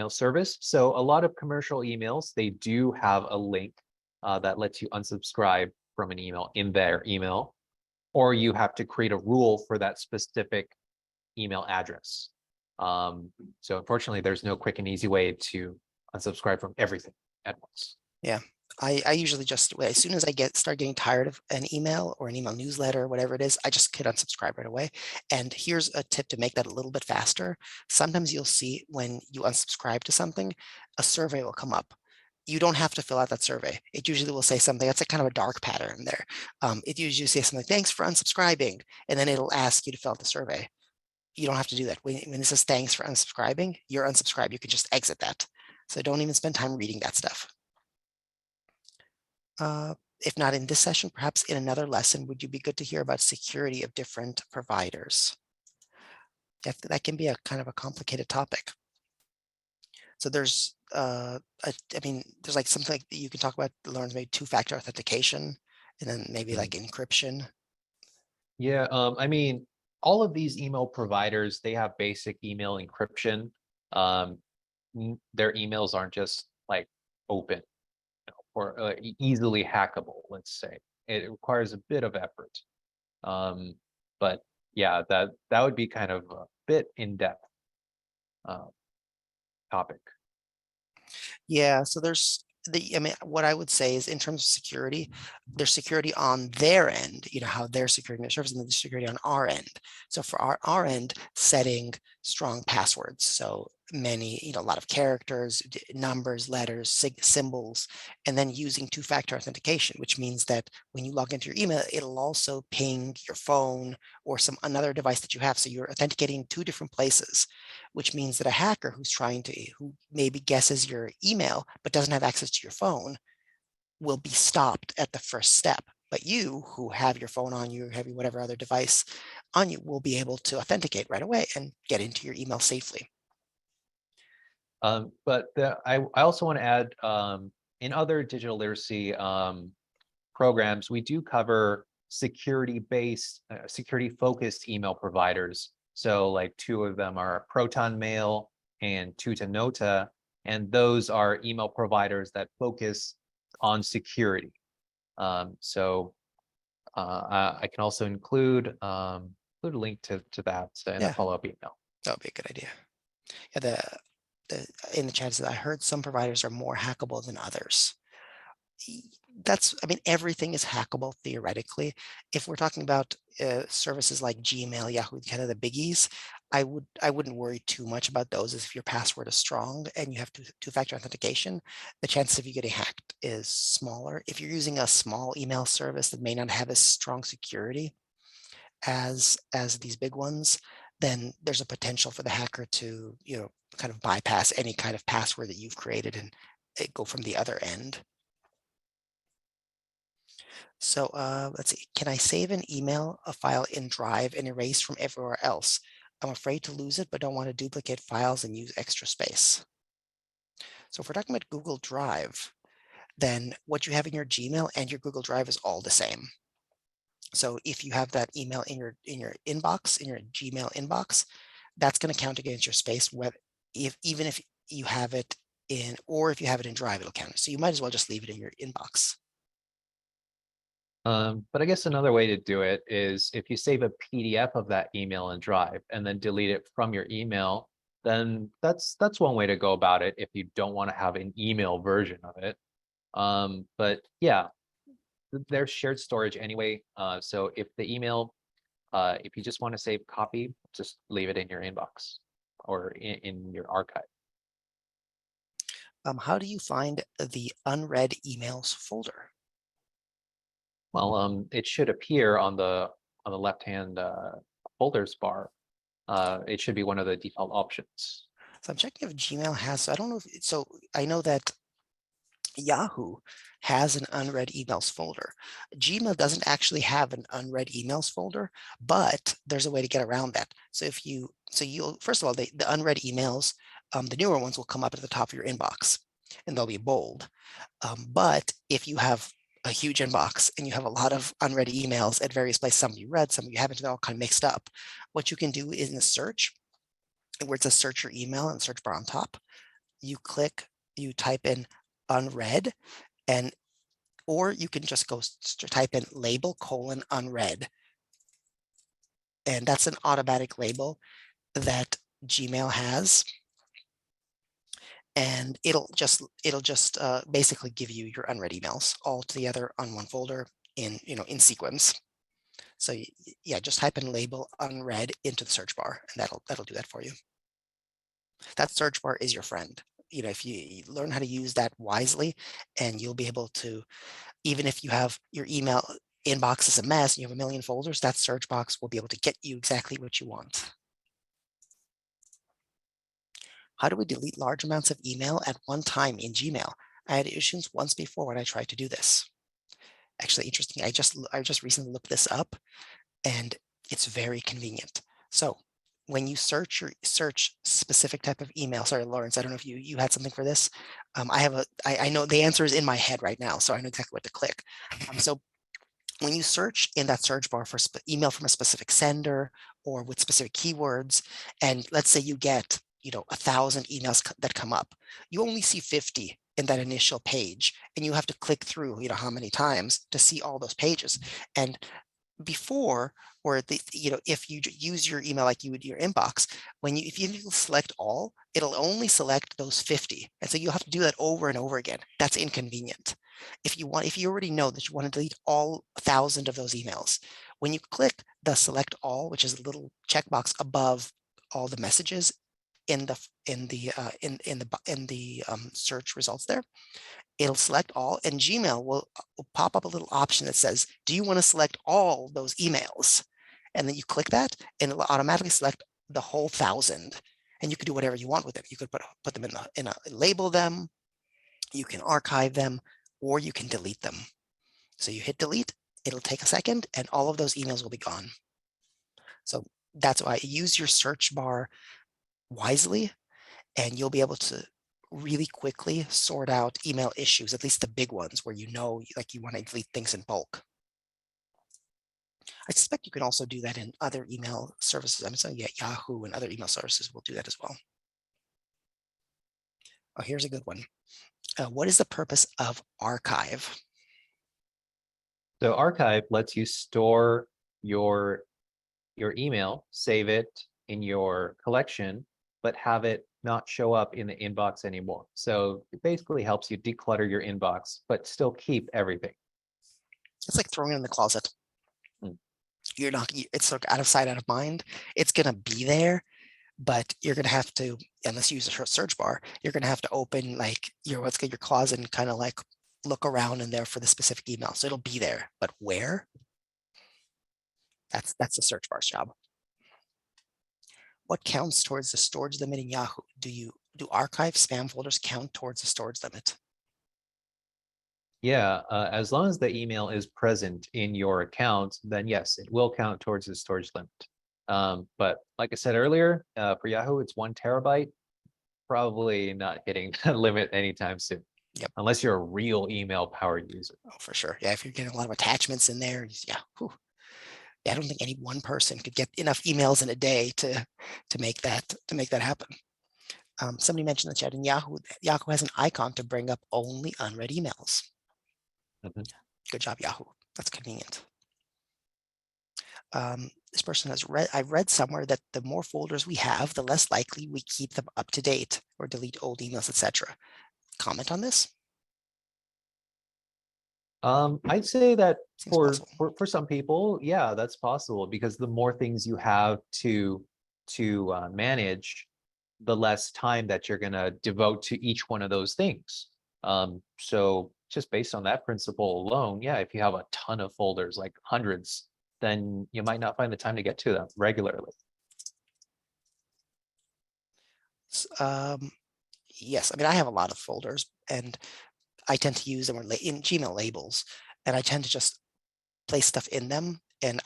service. So a lot of commercial emails, they do have a link that lets you unsubscribe from an email in their email, or you have to create a rule for that specific email address. So unfortunately, there's no quick and easy way to unsubscribe from everything at once. Yeah, I usually just, as soon as I start getting tired of an email or an email newsletter, whatever it is, I just hit unsubscribe right away. And here's a tip to make that a little bit faster. Sometimes you'll see when you unsubscribe to something, a survey will come up. You don't have to fill out that survey. It usually will say something that's a kind of a dark pattern there. It usually says something, thanks for unsubscribing, and then it'll ask you to fill out the survey. You don't have to do that. When it says thanks for unsubscribing, you're unsubscribed. You can just exit that. So don't even spend time reading that stuff. If not in this session, perhaps in another lesson, would you be good to hear about security of different providers? That can be a kind of a complicated topic. So there's, I mean, there's like something like you can talk about, learn maybe two-factor authentication, and then maybe like encryption. Yeah, I mean, all of these email providers, they have basic email encryption. Their emails aren't just like open or easily hackable, let's say. It requires a bit of effort. But yeah, that would be kind of a bit in-depth topic. Yeah, so I mean, what I would say is in terms of security, there's security on their end, how they're securing their service, and then there's security on our end. So for our end, setting strong passwords. So many, a lot of characters, numbers, letters, symbols, and then using two-factor authentication, which means that when you log into your email, it'll also ping your phone or another device that you have. So you're authenticating in two different places, which means that a hacker who maybe guesses your email but doesn't have access to your phone will be stopped at the first step. But you, who have your phone on you, have whatever other device on you, will be able to authenticate right away and get into your email safely. But I also want to add, in other digital literacy programs, we do cover security-based, security-focused email providers. So like two of them are Proton Mail and Tutanota, and those are email providers that focus on security. So I can also include a link to that in a follow-up email. That would be a good idea. Yeah, in the chat says, I heard some providers are more hackable than others. I mean, everything is hackable theoretically. If we're talking about services like Gmail, Yahoo, kind of the biggies, I wouldn't worry too much about those. As if your password is strong and you have two-factor authentication, the chance of you getting hacked is smaller. If you're using a small email service that may not have as strong security as these big ones, then there's a potential for the hacker to, kind of bypass any kind of password that you've created and go from the other end. So let's see, can I save an email, a file in Drive and erase from everywhere else? I'm afraid to lose it, but don't want to duplicate files and use extra space. So if we're talking about Google Drive, then what you have in your Gmail and your Google Drive is all the same. So if you have that email in your inbox, in your Gmail inbox, that's going to count against your space, even if you have it in, or if you have it in Drive, it'll count. So you might as well just leave it in your inbox. But I guess another way to do it is if you save a PDF of that email in Drive and then delete it from your email, then that's one way to go about it if you don't want to have an email version of it. But yeah, there's shared storage anyway. So if the email, if you just want to save copy, just leave it in your inbox or in your archive. How do you find the unread emails folder? Well, it should appear on the left-hand folders bar. It should be one of the default options. So I'm checking if Gmail has, I don't know if, so I know that Yahoo has an unread emails folder. Gmail doesn't actually have an unread emails folder, but there's a way to get around that. So you'll, first of all, the unread emails, the newer ones will come up at the top of your inbox and they'll be bold. But if you have a huge inbox and you have a lot of unread emails at various places, some you read, some you haven't, they're all kind of mixed up. What you can do is in the search, where it says search your email and search bar on top, you type in unread, and or you can just go type in label : unread. And that's an automatic label that Gmail has. And it'll just basically give you your unread emails all together on one folder in sequence. So yeah, just type in label unread into the search bar, and that'll do that for you. That search bar is your friend. If you learn how to use that wisely, and you'll be able to, even if you have your email inbox is a mess and you have a million folders, that search box will be able to get you exactly what you want. How do we delete large amounts of email at one time in Gmail? I had issues once before when I tried to do this. Actually, interesting. I just recently looked this up, and it's very convenient. So when you search specific type of email, sorry, Lawrence, I don't know if you had something for this. I know the answer is in my head right now, so I know exactly what to click. So when you search in that search bar for email from a specific sender or with specific keywords, and let's say you get 1,000 emails that come up, you only see 50 in that initial page, and you have to click through how many times to see all those pages. And before, or if you use your email like you would your inbox, if you select all, it'll only select those 50, and so you'll have to do that over and over again. That's inconvenient. If you already know that you want to delete all 1,000 of those emails, when you click the select all, which is a little checkbox above all the messages in the search results there, it'll select all, and Gmail will pop up a little option that says, do you want to select all those emails? And then you click that, and it'll automatically select the whole 1,000. And you can do whatever you want with them. You could put them label them, you can archive them, or you can delete them. So you hit delete, it'll take a second, and all of those emails will be gone. So that's why use your search bar wisely, and you'll be able to really quickly sort out email issues, at least the big ones where you want to delete things in bulk. I suspect you can also do that in other email services. I'm saying, yeah, Yahoo and other email services will do that as well. Oh, here's a good one. What is the purpose of archive? So archive lets you store your email, save it in your collection, but have it not show up in the inbox anymore. So it basically helps you declutter your inbox, but still keep everything. It's like throwing it in the closet. It's sort of out of sight, out of mind. It's going to be there, but you're going to have to, unless you use a search bar, you're going to have to open your closet and kind of look around in there for the specific email. So it'll be there, but where? That's the search bar's job. What counts towards the storage limit in Yahoo? Do archive spam folders count towards the storage limit? Yeah, as long as the email is present in your account, then yes, it will count towards the storage limit. But like I said earlier, for Yahoo, it's 1 terabyte. Probably not hitting that limit anytime soon. Yep. Unless you're a real email power user. Oh, for sure. Yeah, if you're getting a lot of attachments in there, yeah. Whew. Yeah, I don't think any one person could get enough emails in a day to make that happen. Somebody mentioned in the chat, in Yahoo has an icon to bring up only unread emails. Good job, Yahoo. That's convenient. This person has I've read somewhere that the more folders we have, the less likely we keep them up to date or delete old emails, etc. Comment on this? I'd say that for some people, yeah, that's possible, because the more things you have to manage, the less time that you're going to devote to each one of those things. So just based on that principle alone, yeah, if you have a ton of folders, like hundreds, then you might not find the time to get to them regularly. Yes, I mean, I have a lot of folders, and I tend to use them in Gmail labels, and I tend to just place stuff in them, and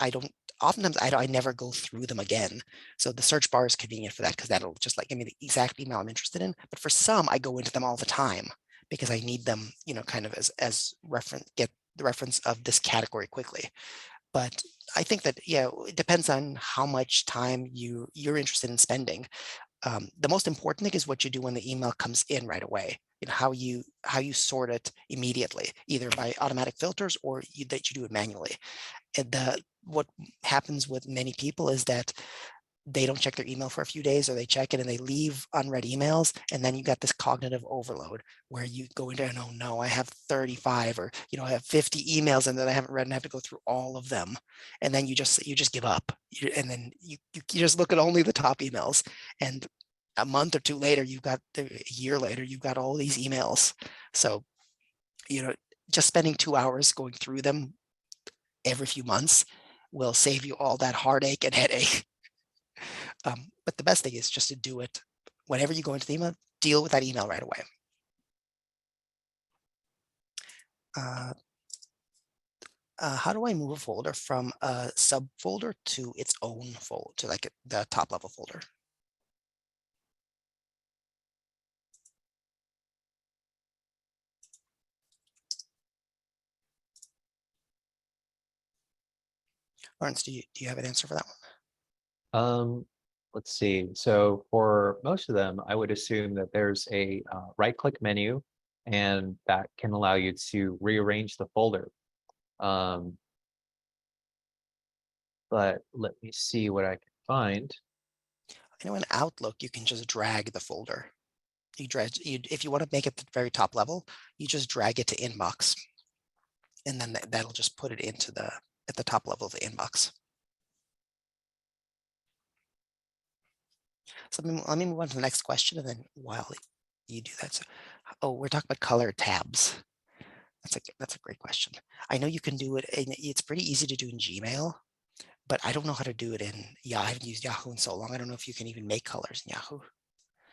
oftentimes I never go through them again. So the search bar is convenient for that, because that'll just give me the exact email I'm interested in. But for some, I go into them all the time because I need them, kind of as reference, get the reference of this category quickly. But I think that, yeah, it depends on how much time you're interested in spending. The most important thing is what you do when the email comes in right away. How you sort it immediately, either by automatic filters or that you do it manually. And what happens with many people is that they don't check their email for a few days, or they check it and they leave unread emails. And then you got this cognitive overload where you go into, oh no, I have 35, or, I have 50 emails and then I haven't read and I have to go through all of them. And then you just give up. And then you just look at only the top emails. And a month or two later, a year later, you've got all these emails. So, just spending 2 hours going through them every few months will save you all that heartache and headache. But the best thing is just to do it whenever you go into the email, deal with that email right away. How do I move a folder from a subfolder to its own folder, to like the top level folder? Lawrence, do you have an answer for that one? Let's see. So for most of them, I would assume that there's a right-click menu, and that can allow you to rearrange the folder. But let me see what I can find. I know in Outlook, you can just drag the folder. If you want to make it the very top level, you just drag it to inbox. And then that'll just put it into at the top level of the inbox. So let me move on to the next question, and then while you do that, we're talking about color tabs. That's a great question. I know you can do it, and it's pretty easy to do in Gmail, but I don't know how to do it in Yahoo. I haven't used Yahoo in so long. I don't know if you can even make colors in Yahoo.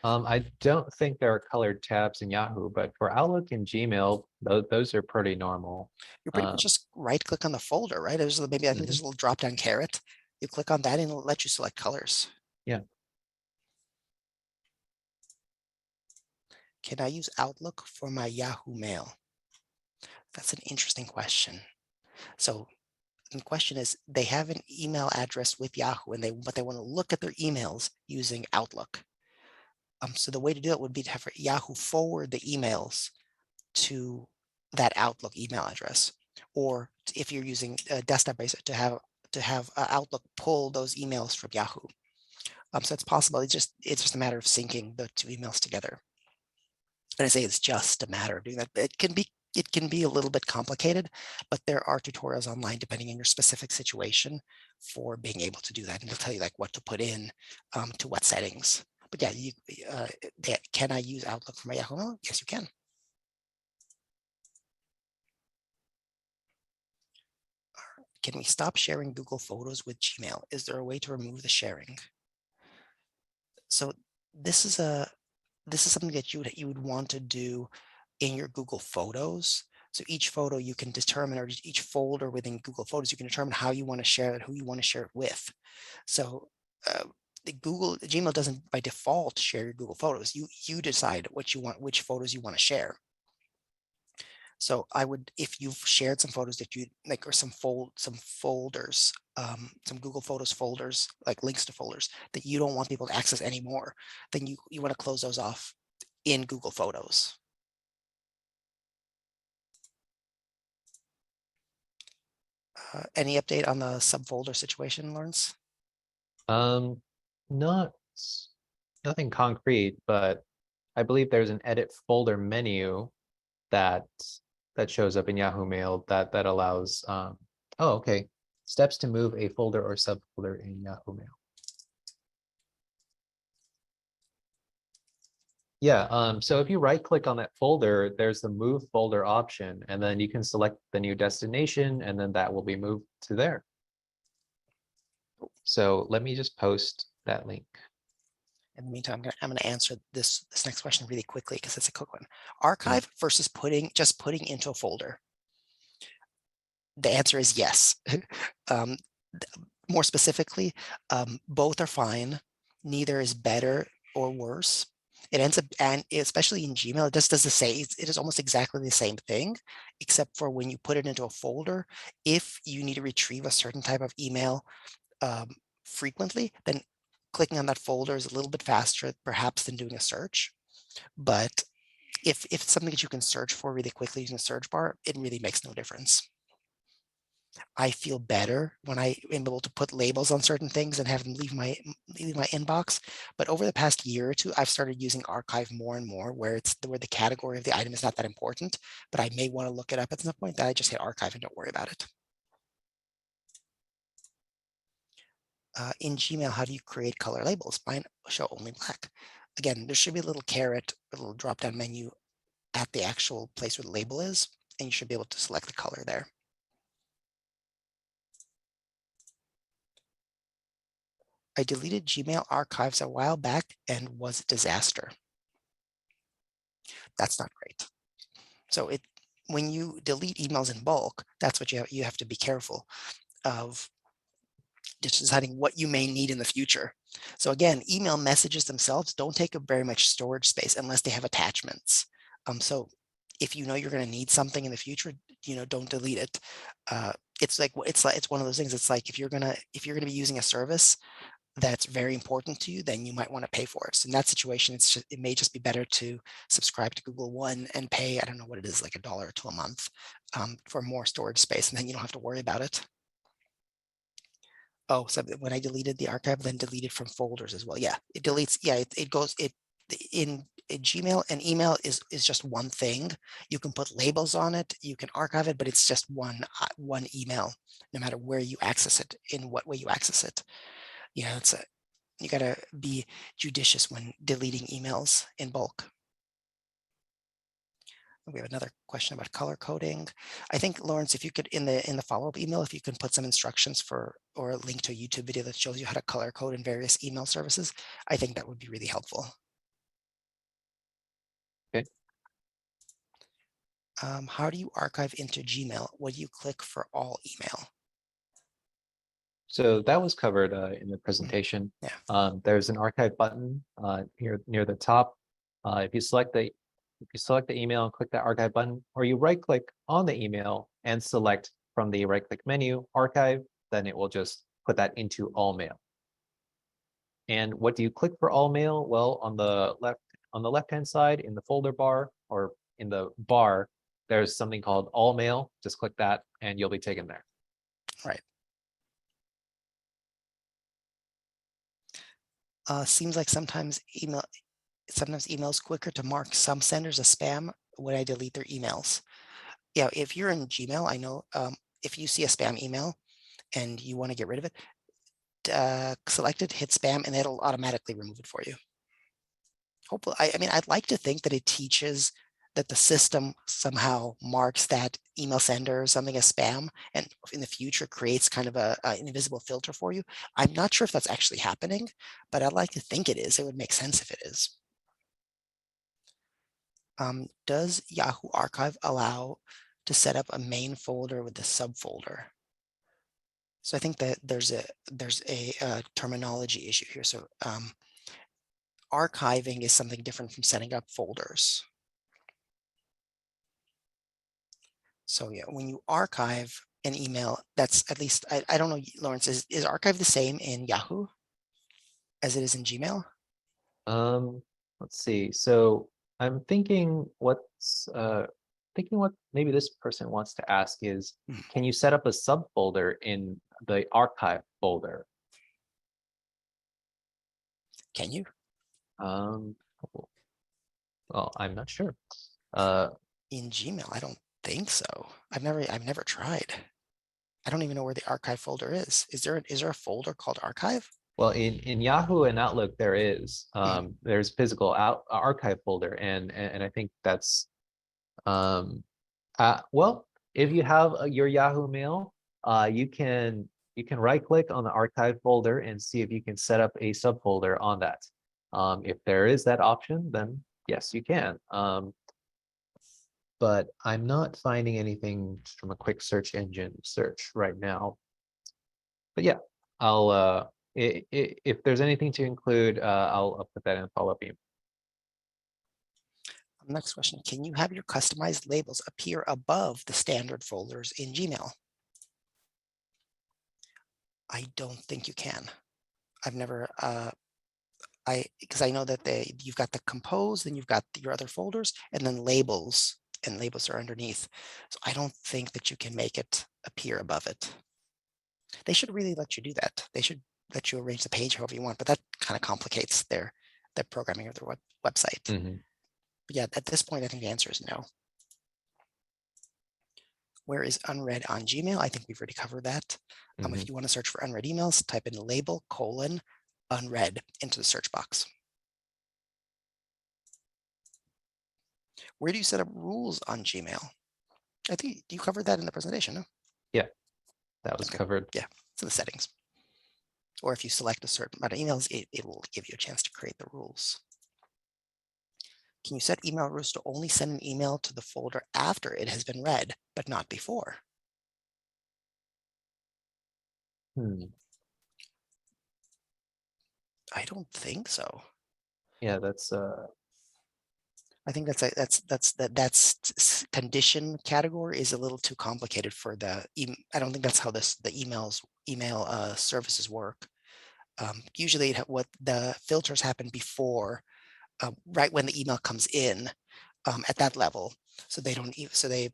I don't think there are colored tabs in Yahoo, but for Outlook and Gmail, those are pretty normal. You're pretty much just right click on the folder, right? There's maybe I think there's a little drop down caret. You click on that and it'll let you select colors. Yeah. Can I use Outlook for my Yahoo Mail? That's an interesting question. So the question is, they have an email address with Yahoo, but they want to look at their emails using Outlook. So the way to do it would be to have Yahoo forward the emails to that Outlook email address, or if you're using a desktop base, to have Outlook pull those emails from Yahoo. So it's possible. It's just a matter of syncing the two emails together. And I say it's just a matter of doing that. It can be a little bit complicated, but there are tutorials online depending on your specific situation for being able to do that, and they'll tell you like what to put in to what settings. But yeah, can I use Outlook for my Yahoo Mail? Yes, you can. Can we stop sharing Google Photos with Gmail? Is there a way to remove the sharing? So this is something that you would want to do in your Google Photos. So each photo you can determine, or each folder within Google Photos, you can determine how you want to share it, who you want to share it with. So Gmail doesn't by default share your Google Photos. You decide which photos you want to share. So if you've shared some photos that you like, or some folders, some Google Photos folders, like links to folders that you don't want people to access anymore, then you want to close those off in Google Photos. Any update on the subfolder situation, Lawrence? Nothing concrete, but I believe there's an edit folder menu that shows up in Yahoo Mail that allows okay, steps to move a folder or subfolder in Yahoo Mail. Yeah, so if you right click on that folder, there's the move folder option, and then you can select the new destination, and then that will be moved to there. So let me just post that link. In the meantime, I'm going to answer this next question really quickly because it's a quick one. Archive versus just putting into a folder. The answer is yes. More specifically, both are fine. Neither is better or worse. It ends up, and especially in Gmail, it just does the same. It is almost exactly the same thing, except for when you put it into a folder, if you need to retrieve a certain type of email um, frequently, then clicking on that folder is a little bit faster, perhaps, than doing a search. But if it's something that you can search for really quickly using the search bar, it really makes no difference. I feel better when I am able to put labels on certain things and have them leave my inbox. But over the past year or two, I've started using archive more and more, where the category of the item is not that important, but I may want to look it up at some point. That I just hit archive and don't worry about it. In Gmail, how do you create color labels? Mine show only black. Again, there should be a little caret, a little drop-down menu at the actual place where the label is, and you should be able to select the color there. I deleted Gmail archives a while back and was a disaster. That's not great. So when you delete emails in bulk, that's what you have to be careful of, just deciding what you may need in the future. So again, email messages themselves don't take up very much storage space unless they have attachments. So if you know you're going to need something in the future, don't delete it. It's one of those things. It's like if you're gonna be using a service that's very important to you, then you might want to pay for it. So in that situation, it may just be better to subscribe to Google One and pay, I don't know what it is, like $1 or $2 a month for more storage space, and then you don't have to worry about it. Oh, so when I deleted the archive, then deleted from folders as well. Yeah, it deletes. Yeah, it goes. In Gmail and email is just one thing. You can put labels on it. You can archive it, but it's just one email, no matter where you access it, in what way you access it. Yeah, you got to be judicious when deleting emails in bulk. We have another question about color coding. I think, Lawrence, if you could, in the follow-up email, if you can put some instructions or a link to a YouTube video that shows you how to color code in various email services, I think that would be really helpful. Okay. How do you archive into Gmail? What do you click for all email? So that was covered in the presentation. Yeah. There's an archive button near the top. If you select the email and click that archive button, or you right click on the email and select from the right click menu archive, then it will just put that into all mail. And what do you click for all mail? Well, on the left hand side in the folder bar, or in the bar, there's something called all mail. Just click that and you'll be taken there. Right. Seems like sometimes email is quicker to mark some senders as spam when I delete their emails. Yeah, if you're in Gmail, I know if you see a spam email and you want to get rid of it, select it, hit spam, and it'll automatically remove it for you. Hopefully, I mean, I'd like to think that it teaches that the system somehow marks that email sender or something as spam, and in the future creates kind of an invisible filter for you. I'm not sure if that's actually happening, but I'd like to think it is. It would make sense if it is. Does Yahoo Archive allow to set up a main folder with a subfolder? So I think that there's a terminology issue here. So archiving is something different from setting up folders. So yeah, when you archive an email, that's, at least, I don't know, Lawrence, is archive the same in Yahoo as it is in Gmail? Let's see. So I'm thinking what maybe this person wants to ask is, can you set up a subfolder in the archive folder? Can you? Well, I'm not sure. In Gmail, I don't think so. I've never tried. I don't even know where the archive folder is. Is there a folder called archive? Well, in Yahoo and Outlook, there is. There's physical archive folder, and I think that's well, if you have your Yahoo Mail, you can right click on the archive folder and see if you can set up a subfolder on that. If there is that option, then yes, you can. But I'm not finding anything from a quick search engine search right now. But yeah, I'll if there's anything to include, I'll put that in a follow-up email. Next question, can you have your customized labels appear above the standard folders in Gmail? I don't think you can. I've never, because I know that you've got the compose, then you've got your other folders, and then labels, and labels are underneath. So I don't think that you can make it appear above it. They should really let you do that. They should let you arrange the page however you want, but that kind of complicates their programming of their website. Mhm. But yeah, at this point, I think the answer is no. Where is unread on Gmail? I think we've already covered that. If Mhm. you want to search for unread emails, type in label : unread into the search box. Where do you set up rules on Gmail? I think you covered that in the presentation, no? Yeah, that was Okay. covered. Yeah, it's in the settings. Or if you select a certain amount of emails, it will give you a chance to create the rules. Can you set email rules to only send an email to the folder after it has been read, but not before? Hmm. I don't think so. Yeah, that's I think that's condition category is a little too complicated for I don't think that's how the email services work. Usually what the filters happen before, right when the email comes in, at that level. So they don't so the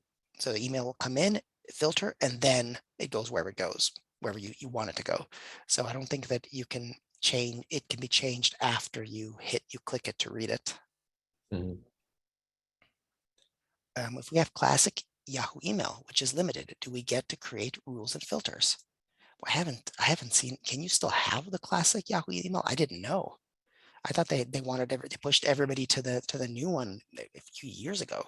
email will come in, filter, and then it goes wherever it goes, wherever you want it to go. So I don't think that you can change, it can be changed after you click it to read it. mhm. If we have classic Yahoo email, which is limited, do we get to create rules and filters? Well, I haven't seen, can you still have the classic Yahoo email? I didn't know. I thought they pushed everybody to the new one a few years ago.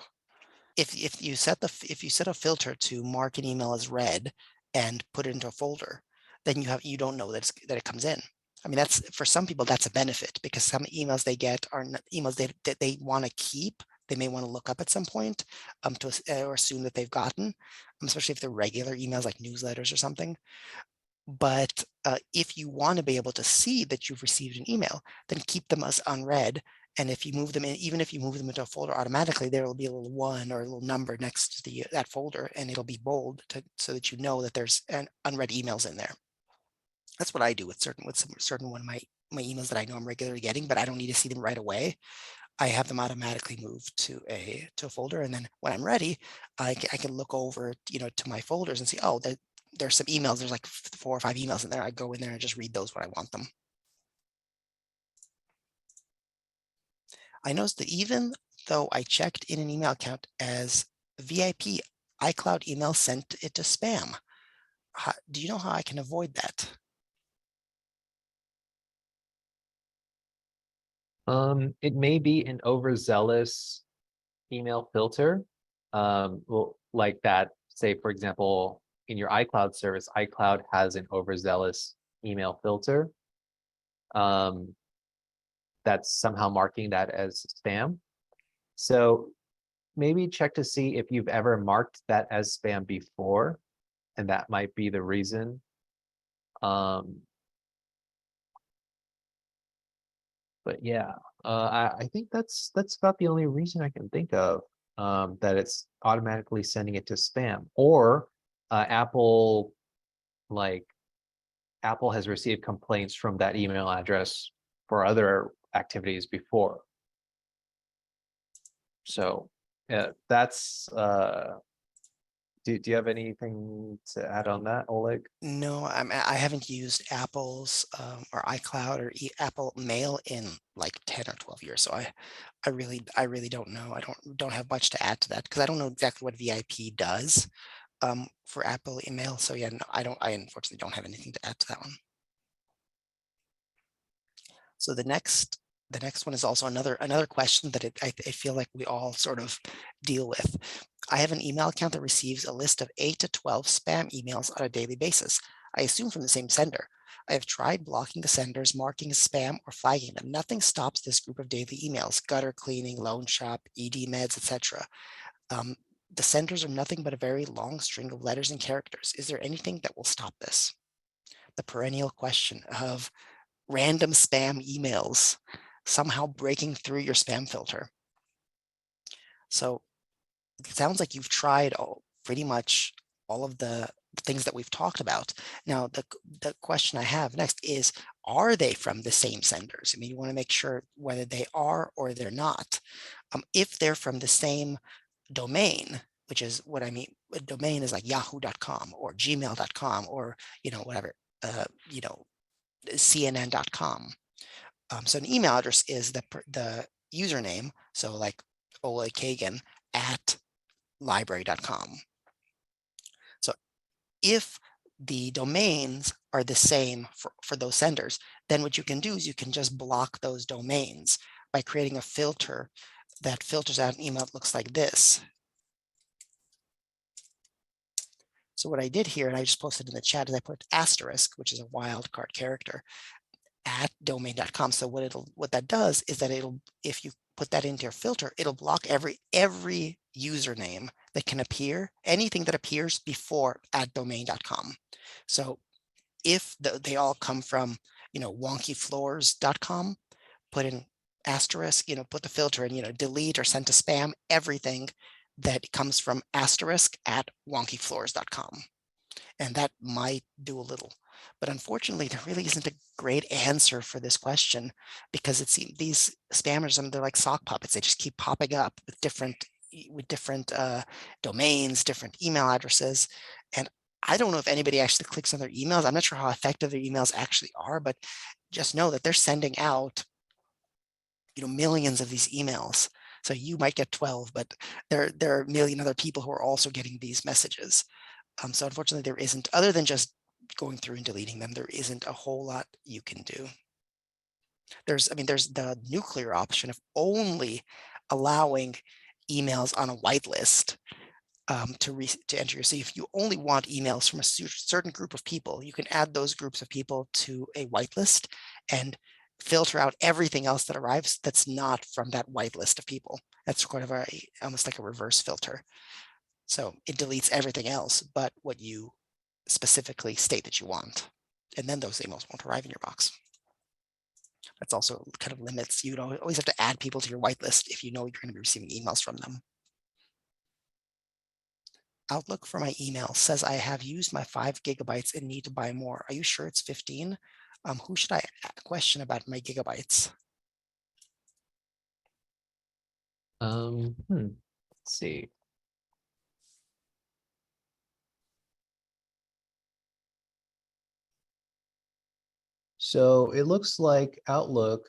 If you set a filter to mark an email as read and put it into a folder, then you don't know that it comes in. I mean, that's, for some people, that's a benefit, because some emails they get are emails that they want to keep. They may want to look up at some point, or assume that they've gotten, especially if they're regular emails like newsletters or something. But if you want to be able to see that you've received an email, then keep them as unread. And if you move them in, even if you move them into a folder automatically, there will be a little one or a little number next to that folder, and it'll be bold so that you know that there's an unread emails in there. That's what I do with certain one of my emails that I know I'm regularly getting, but I don't need to see them right away. I have them automatically moved to a folder, and then when I'm ready, I can look over, to my folders and see, oh, there's some emails. There's like 4 or 5 emails in there. I go in there and just read those when I want them. I noticed that even though I checked in an email account as VIP, iCloud email sent it to spam. Do you know how I can avoid that? It may be an overzealous email filter. Well, like that, say, for example, in your iCloud service, iCloud has an overzealous email filter. That's somehow marking that as spam. So maybe check to see if you've ever marked that as spam before, and that might be the reason. But yeah, I think that's about the only reason I can think of, that it's automatically sending it to spam, or Apple, like Apple has received complaints from that email address for other activities before. So that's do you have anything to add on that, Oleg? No, I haven't used Apple's or iCloud or Apple Mail in like 10 or 12 years. So I really don't know. I don't have much to add to that, because I don't know exactly what VIP does for Apple email. So yeah, no, I unfortunately don't have anything to add to that one. So the next one is also another question that I feel like we all sort of deal with. I have an email account that receives a list of 8 to 12 spam emails on a daily basis. I assume from the same sender. I have tried blocking the senders, marking as spam, or flagging them. Nothing stops this group of daily emails: gutter cleaning, loan shop, ED meds, etc. The senders are nothing but a very long string of letters and characters. Is there anything that will stop this? The perennial question of random spam emails somehow breaking through your spam filter. So it sounds like you've tried pretty much all of the things that we've talked about. Now, the question I have next is, are they from the same senders? I mean, you want to make sure whether they are or they're not. If they're from the same domain, which is what I mean, a domain is like yahoo.com or gmail.com or, whatever, cnn.com. So an email address is the username. So like Ole Kagan at library.com. So if the domains are the same for those senders, then what you can do is you can just block those domains by creating a filter that filters out an email that looks like this. So what I did here, and I just posted in the chat, is I put asterisk, which is a wildcard character, at domain.com. So what that does is that if you put that into your filter, it'll block every username that can appear, anything that appears before at domain.com. So if they all come from, wonkyfloors.com, put in asterisk, put the filter in, delete or send to spam everything that comes from asterisk at wonkyfloors.com. And that might do a little. But unfortunately, there really isn't a great answer for this question, because it seems these spammers, they're like sock puppets. They just keep popping up with different domains, different email addresses. And I don't know if anybody actually clicks on their emails. I'm not sure how effective their emails actually are, but just know that they're sending out, millions of these emails. So you might get 12, but there are a million other people who are also getting these messages. So unfortunately, there isn't, other than just going through and deleting them, there isn't a whole lot you can do. There's the nuclear option of only allowing emails on a whitelist to enter your. So if you only want emails from a certain group of people, you can add those groups of people to a whitelist and filter out everything else that arrives that's not from that whitelist of people. That's kind of almost like a reverse filter. So it deletes everything else but what you specifically state that you want. And then those emails won't arrive in your box. That's also kind of limits. You don't always have to add people to your whitelist if you know you're going to be receiving emails from them. Outlook for my email says I have used my 5 gigabytes and need to buy more. Are you sure it's 15? Who should I question about my gigabytes? Let's see. So it looks like Outlook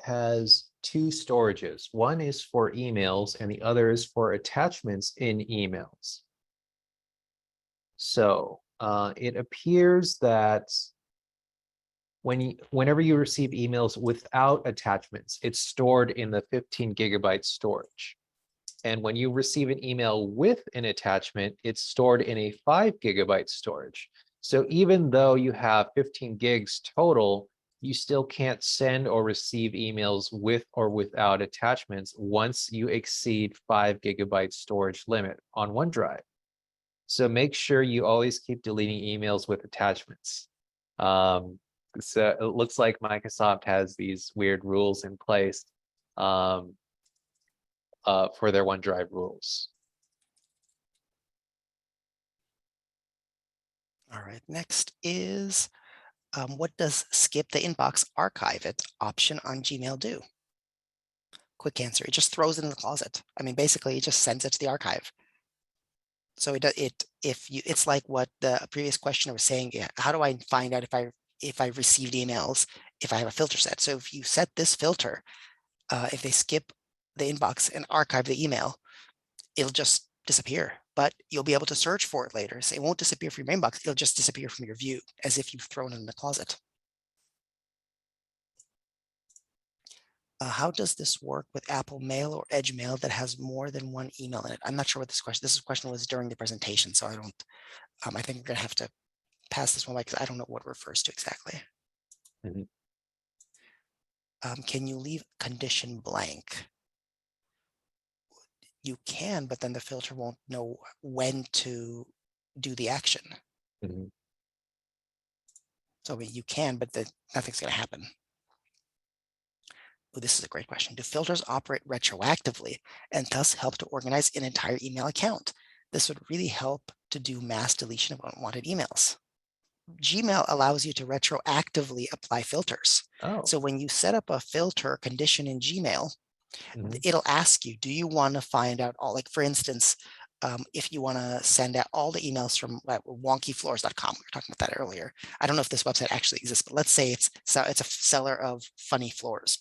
has 2 storages. One is for emails and the other is for attachments in emails. So it appears that whenever you receive emails without attachments, it's stored in the 15 gigabyte storage. And when you receive an email with an attachment, it's stored in a 5 gigabyte storage. So even though you have 15 gigs total, you still can't send or receive emails with or without attachments once you exceed 5 gigabyte storage limit on OneDrive. So make sure you always keep deleting emails with attachments. So it looks like Microsoft has these weird rules in place for their OneDrive rules. All right, next is what does skip the inbox archive it option on Gmail do? Quick answer, it just throws it in the closet. I mean, basically it just sends it to the archive. So it's like what the previous questioner was saying. How do I find out if I received emails if I have a filter set? So if you set this filter, if they skip the inbox and archive the email, it'll just disappear, but you'll be able to search for it later. So it won't disappear from your inbox, it'll just disappear from your view as if you've thrown it in the closet. How does this work with Apple Mail or Edge Mail that has more than one email in it? I'm not sure what this question was during the presentation, so I don't, I think we're gonna have to pass this one by because I don't know what it refers to exactly. Mhm. Can you leave condition blank? You can, but then the filter won't know when to do the action. Mhm. So you can, but nothing's going to happen. Oh, this is a great question. Do filters operate retroactively and thus help to organize an entire email account? This would really help to do mass deletion of unwanted emails. Gmail allows you to retroactively apply filters. Oh, So when you set up a filter condition in Gmail, mhm. it'll ask you, do you want to find out all, like for instance, if you want to send out all the emails from wonkyfloors.com, we were talking about that earlier. I don't know if this website actually exists, but let's say it's a seller of funny floors.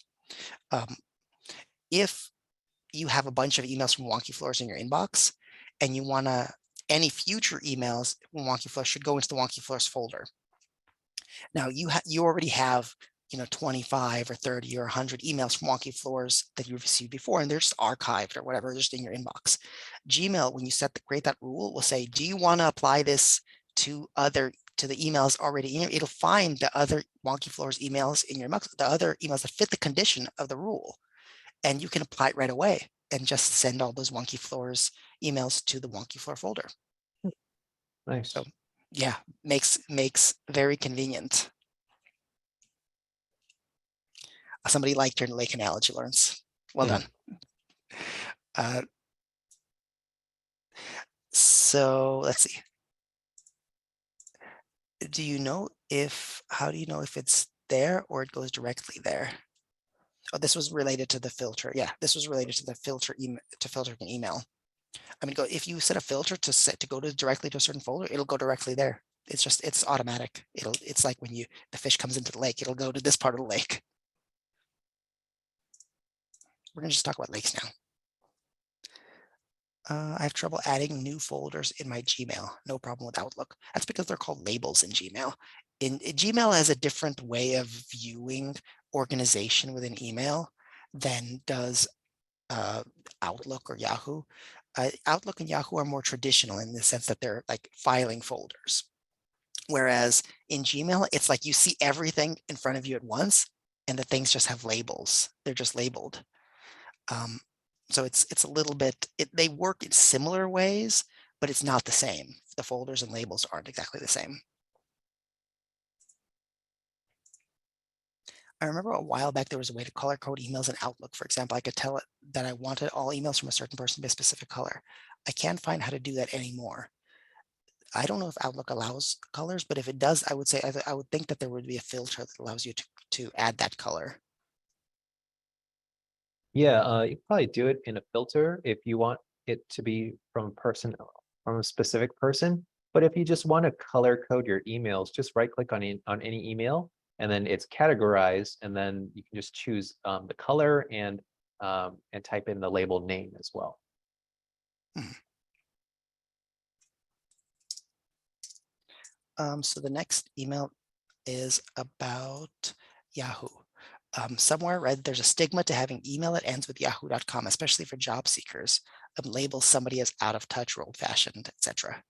If you have a bunch of emails from Wonky Floors in your inbox and you want to, any future emails from Wonky Floors should go into the Wonky Floors folder. Now you already have 25 or 30 or 100 emails from Wonky Floors that you've received before, and they're just archived or whatever, just in your inbox. Gmail, when you create that rule, will say, do you want to apply this to the emails already in here? It'll find the other Wonky Floors emails in your inbox, the other emails that fit the condition of the rule, and you can apply it right away and just send all those Wonky Floors emails to the Wonky Floor folder. Nice. So yeah, makes very convenient. Somebody liked your lake analogy, Lawrence. Well done. So let's see. How do you know if it's there or it goes directly there? Oh, this was related to the filter. Yeah, this was related to the filter filtering an email. I mean, if you set a filter to go directly to a certain folder, it'll go directly there. It's automatic. It's like when the fish comes into the lake, it'll go to this part of the lake. We're gonna just talk about lakes now. I have trouble adding new folders in my Gmail. No problem with Outlook. That's because they're called labels in Gmail. Gmail has a different way of viewing organization within email than does Outlook or Yahoo. Outlook and Yahoo are more traditional in the sense that they're like filing folders. Whereas in Gmail, it's like you see everything in front of you at once and the things just have labels. They're just labeled. So it's a little bit, they work in similar ways, but it's not the same. The folders and labels aren't exactly the same. I remember a while back, there was a way to color code emails in Outlook. For example, I could tell it that I wanted all emails from a certain person to be a specific color. I can't find how to do that anymore. I don't know if Outlook allows colors, but if it does, I would say, I would think that there would be a filter that allows you to add that color. Yeah, you probably do it in a filter if you want it to be from a specific person. But if you just want to color code your emails, just right click on any email, and then it's categorized, and then you can just choose the color and type in the label name as well. So the next email is about Yahoo. Somewhere I read there's a stigma to having email that ends with yahoo.com, especially for job seekers. Labels somebody as out of touch or old-fashioned, etc.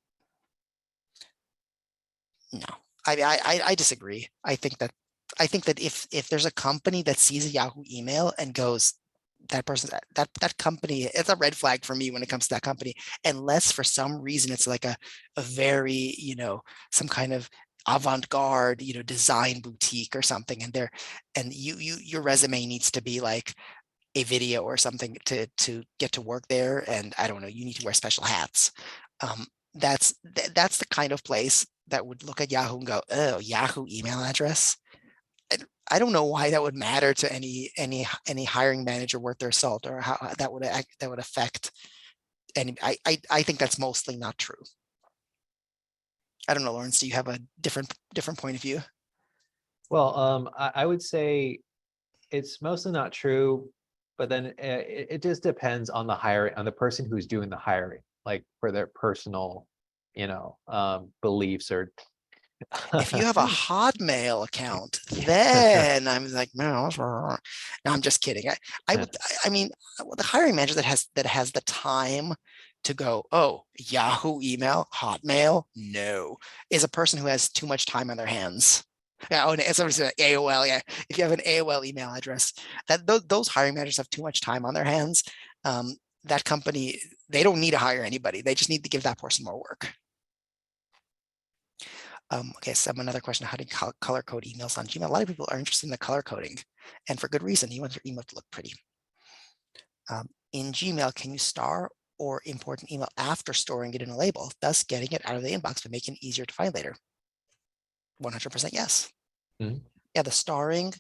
No, I disagree. I think that if there's a company that sees a Yahoo email and goes, that person, that company, it's a red flag for me when it comes to that company, unless for some reason it's like a very, some kind of avant-garde, design boutique or something, and your resume needs to be like a video or something to get to work there, and I don't know, you need to wear special hats. That's the kind of place that would look at Yahoo and go, oh, Yahoo email address. I don't know why that would matter to any hiring manager worth their salt, or how that would affect any. I think that's mostly not true. I don't know, Lawrence, do you have a different point of view? Well, I would say it's mostly not true, but then it just depends on the person who's doing the hiring, like for their personal, beliefs or. If you have a Hotmail account, then I'm like, no, I'm just kidding. I mean, the hiring manager that has the time to go, oh, Yahoo email, Hotmail, no, is a person who has too much time on their hands. Yeah, oh, somebody said AOL. Yeah, if you have an AOL email address, those hiring managers have too much time on their hands. That company, they don't need to hire anybody. They just need to give that person more work. Okay, so another question: how do you color code emails on Gmail? A lot of people are interested in the color coding. and for good reason. You want your email to look pretty. In Gmail, can you star or import an email after storing it in a label, thus getting it out of the inbox but making it easier to find later? 100% yes. Mhm. Yeah, the starring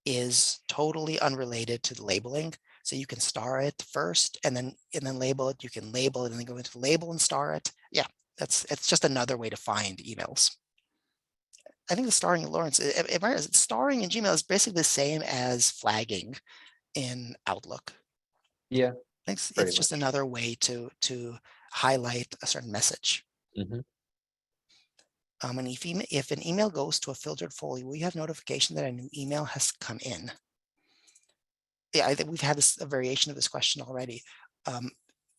is totally unrelated to the labeling. So you can star it first and then label it. You can label it and then go into the label and star it. Yeah, it's just another way to find emails. I think the starring in Lawrence, starring in Gmail is basically the same as flagging in Outlook. Yeah, It's pretty just much. another way to highlight a certain message. Mhm. And if an email goes to a filtered folder, will you have notification that a new email has come in? Yeah, I think we've had a variation of this question already.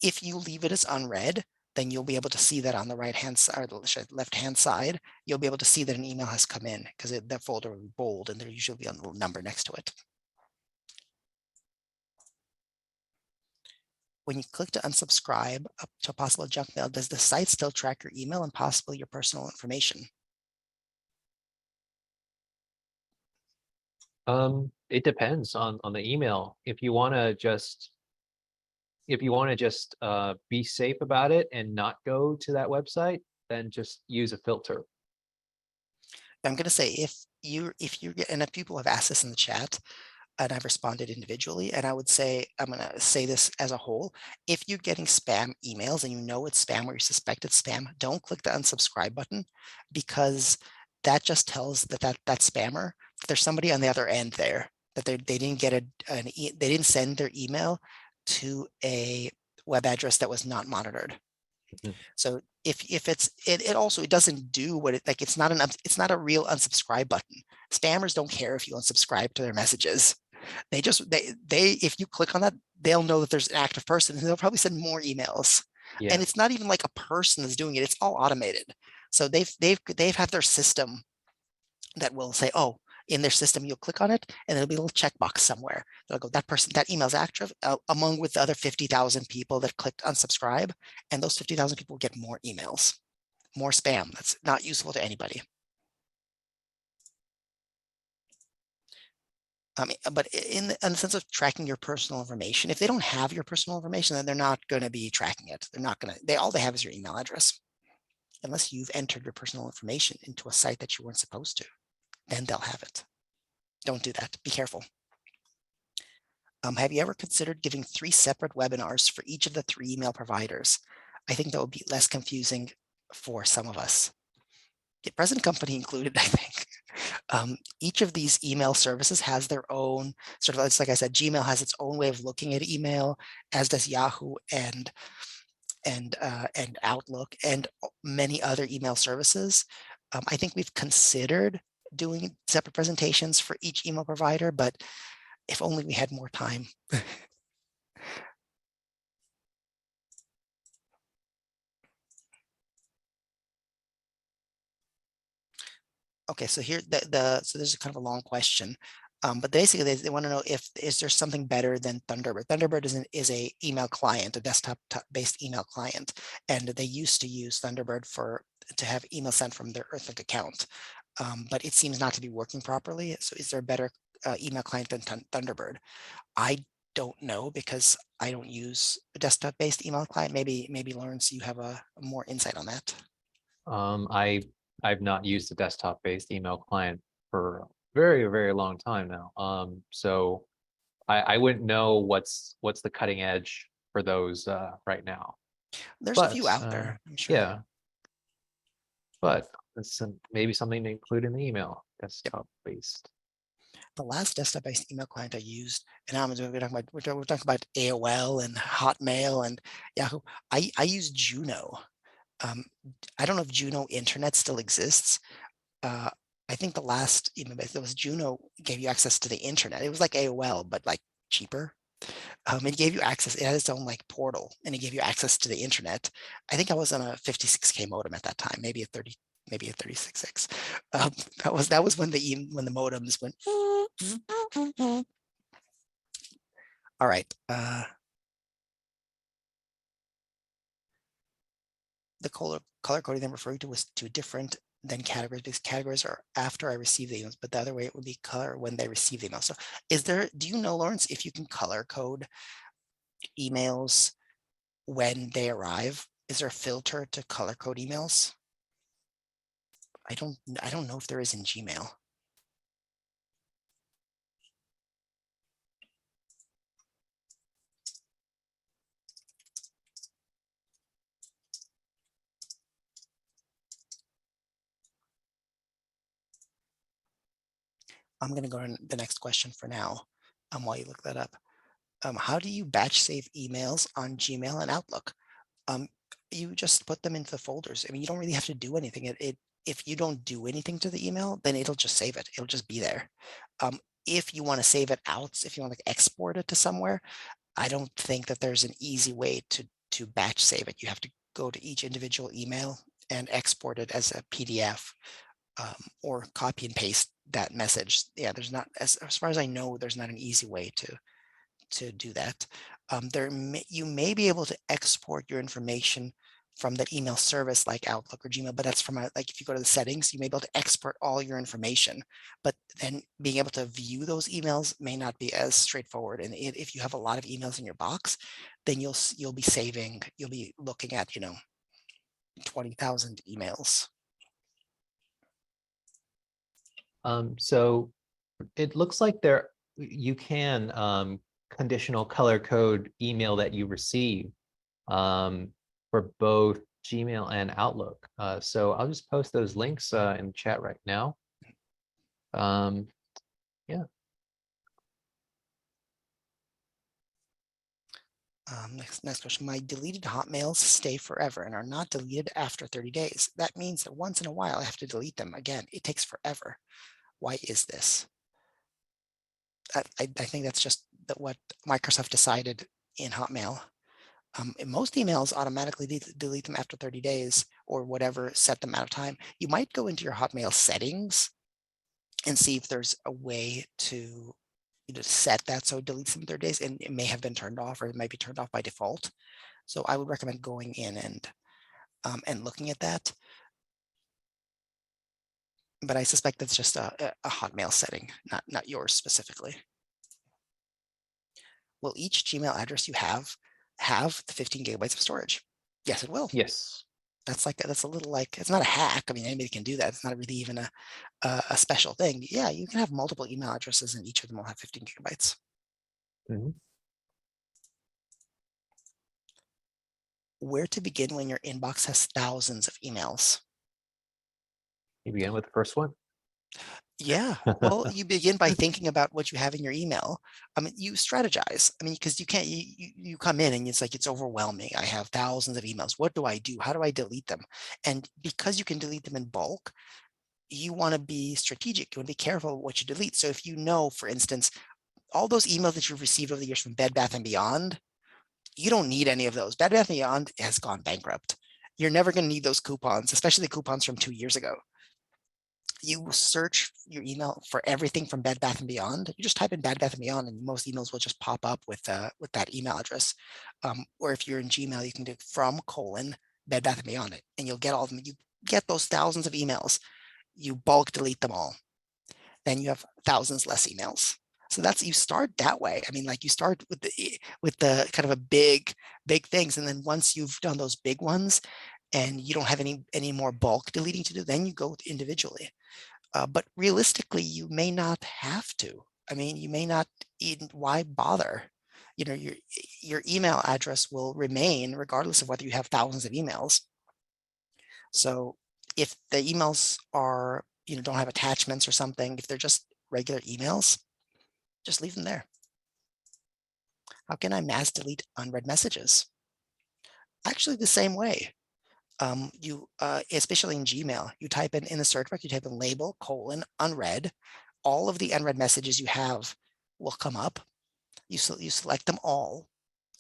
If you leave it as unread, then you'll be able to see that on the right-hand side or the left-hand side. You'll be able to see that an email has come in because that folder will be bold and there usually be a little number next to it. When you click to unsubscribe up to a possible junk mail, does the site still track your email and possibly your personal information? It depends on the email. If you want to just be safe about it and not go to that website, then just use a filter. I'm going to say if you get, and if people have asked this in the chat, and I've responded individually, and I would say, I'm going to say this as a whole, if you're getting spam emails and you know it's spam or you suspect it's spam, don't click the unsubscribe button, because that just tells that spammer, there's somebody on the other end there, that they didn't get they didn't send their email to a web address that was not monitored. Mhm. So if it also, it doesn't do what it, like, it's not a real unsubscribe button. Spammers don't care if you unsubscribe to their messages. They just, if you click on that, they'll know that there's an active person and they'll probably send more emails. Yeah. And it's not even like a person that's doing it. It's all automated. So they've had their system that will say, oh, in their system, you'll click on it and there'll be a little checkbox somewhere. They'll go, that person, that email's active, among with the other 50,000 people that clicked unsubscribe. And those 50,000 people get more emails, more spam. That's not useful to anybody. But in the sense of tracking your personal information, if they don't have your personal information, then they're not going to be tracking it. They're not going to, all they have is your email address. Unless you've entered your personal information into a site that you weren't supposed to, then they'll have it. Don't do that. Be careful. Have you ever considered giving 3 separate webinars for each of the 3 email providers? I think that would be less confusing for some of us. Get present company included, I think. Each of these email services has their own sort of, it's like I said, Gmail has its own way of looking at email, as does Yahoo and Outlook and many other email services. I think we've considered doing separate presentations for each email provider, but if only we had more time. Okay, so here so there's a kind of a long question, but basically they want to know is there something better than Thunderbird? Thunderbird is a email client, a desktop-based email client, and they used to use Thunderbird to have email sent from their Earthlink account, but it seems not to be working properly. So is there a better email client than Thunderbird? I don't know, because I don't use a desktop-based email client. Maybe Lawrence, you have a more insight on that. I've not used a desktop-based email client for a very, very long time now. So I wouldn't know what's the cutting edge for those right now. There's a But few out there, I'm sure. yeah, but it's maybe something to include in the email, desktop-based. The last desktop-based email client I used, and we're talking about AOL and Hotmail and Yahoo. I use Juno. I don't know if Juno Internet still exists. I think the last email that was Juno gave you access to the internet. It was like AOL, but like cheaper. It gave you access. It had its own like portal, and it gave you access to the internet. I think I was on a 56K modem at that time, maybe a 36X. That was when the modems went. All right. The color coding I'm referring to was to a different then categories, because categories are after I receive the emails, but the other way it would be color when they receive the email. So do you know, Lawrence, if you can color code emails when they arrive? Is there a filter to color code emails? I don't know if there is in Gmail. I'm going to go on the next question for now, while you look that up. How do you batch save emails on Gmail and Outlook? You just put them into the folders. I mean, you don't really have to do anything. If you don't do anything to the email, then it'll just save it. It'll just be there. If you want to save it out, if you want to export it to somewhere, I don't think that there's an easy way to batch save it. You have to go to each individual email and export it as a PDF, or copy and paste that message. Yeah, there's not, as far as I know, there's not an easy way to do that. You may be able to export your information from that email service like Outlook or Gmail, but that's from like if you go to the settings, you may be able to export all your information, but then being able to view those emails may not be as straightforward. And if you have a lot of emails in your box, then you'll be looking at 20,000 emails. So it looks like you can conditional color code email that you receive for both Gmail and Outlook. So I'll just post those links in the chat right now. Yeah. Next question. My deleted Hotmails stay forever and are not deleted after 30 days. That means that once in a while I have to delete them again. It takes forever. Why is this? I think that's just what Microsoft decided in Hotmail. Most emails automatically delete them after 30 days or whatever set them out of time. You might go into your Hotmail settings and see if there's a way to set that so it deletes them in 30 days, and it may have been turned off, or it might be turned off by default. So I would recommend going in and looking at that. But I suspect that's just a Hotmail setting, not yours specifically. Will each Gmail address you have the 15 gigabytes of storage? Yes, it will. Yes. That's a little like, it's not a hack. I mean, anybody can do that. It's not really even a special thing. Yeah, you can have multiple email addresses and each of them will have 15 gigabytes. Mm-hmm. Where to begin when your inbox has thousands of emails? You begin with the first one. Yeah, well, you begin by thinking about what you have in your email. I mean, you strategize. I mean, because you can't, you come in and it's like, it's overwhelming. I have thousands of emails. What do I do? How do I delete them? And because you can delete them in bulk, you want to be strategic. You want to be careful of what you delete. So if you know, for instance, all those emails that you've received over the years from Bed Bath & Beyond, you don't need any of those. Bed Bath & Beyond has gone bankrupt. You're never going to need those coupons, especially the coupons from 2 years ago. You search your email for everything from Bed Bath & Beyond. You just type in Bed Bath & Beyond and most emails will just pop up with that email address. Or if you're in Gmail, you can do from : Bed Bath & Beyond it, and you'll get all of them. You get those thousands of emails. You bulk delete them all. Then you have thousands less emails. So you start that way. I mean, like you start with the kind of a big things. And then once you've done those big ones and you don't have any more bulk deleting to do, then you go individually. But realistically, you may not have to. I mean, you may not, why bother? Your email address will remain regardless of whether you have thousands of emails. So if the emails are, don't have attachments or something, if they're just regular emails, just leave them there. How can I mass delete unread messages? Actually, the same way. Especially in Gmail, you type in the search box, you type in label : unread. All of the unread messages you have will come up. You select them all.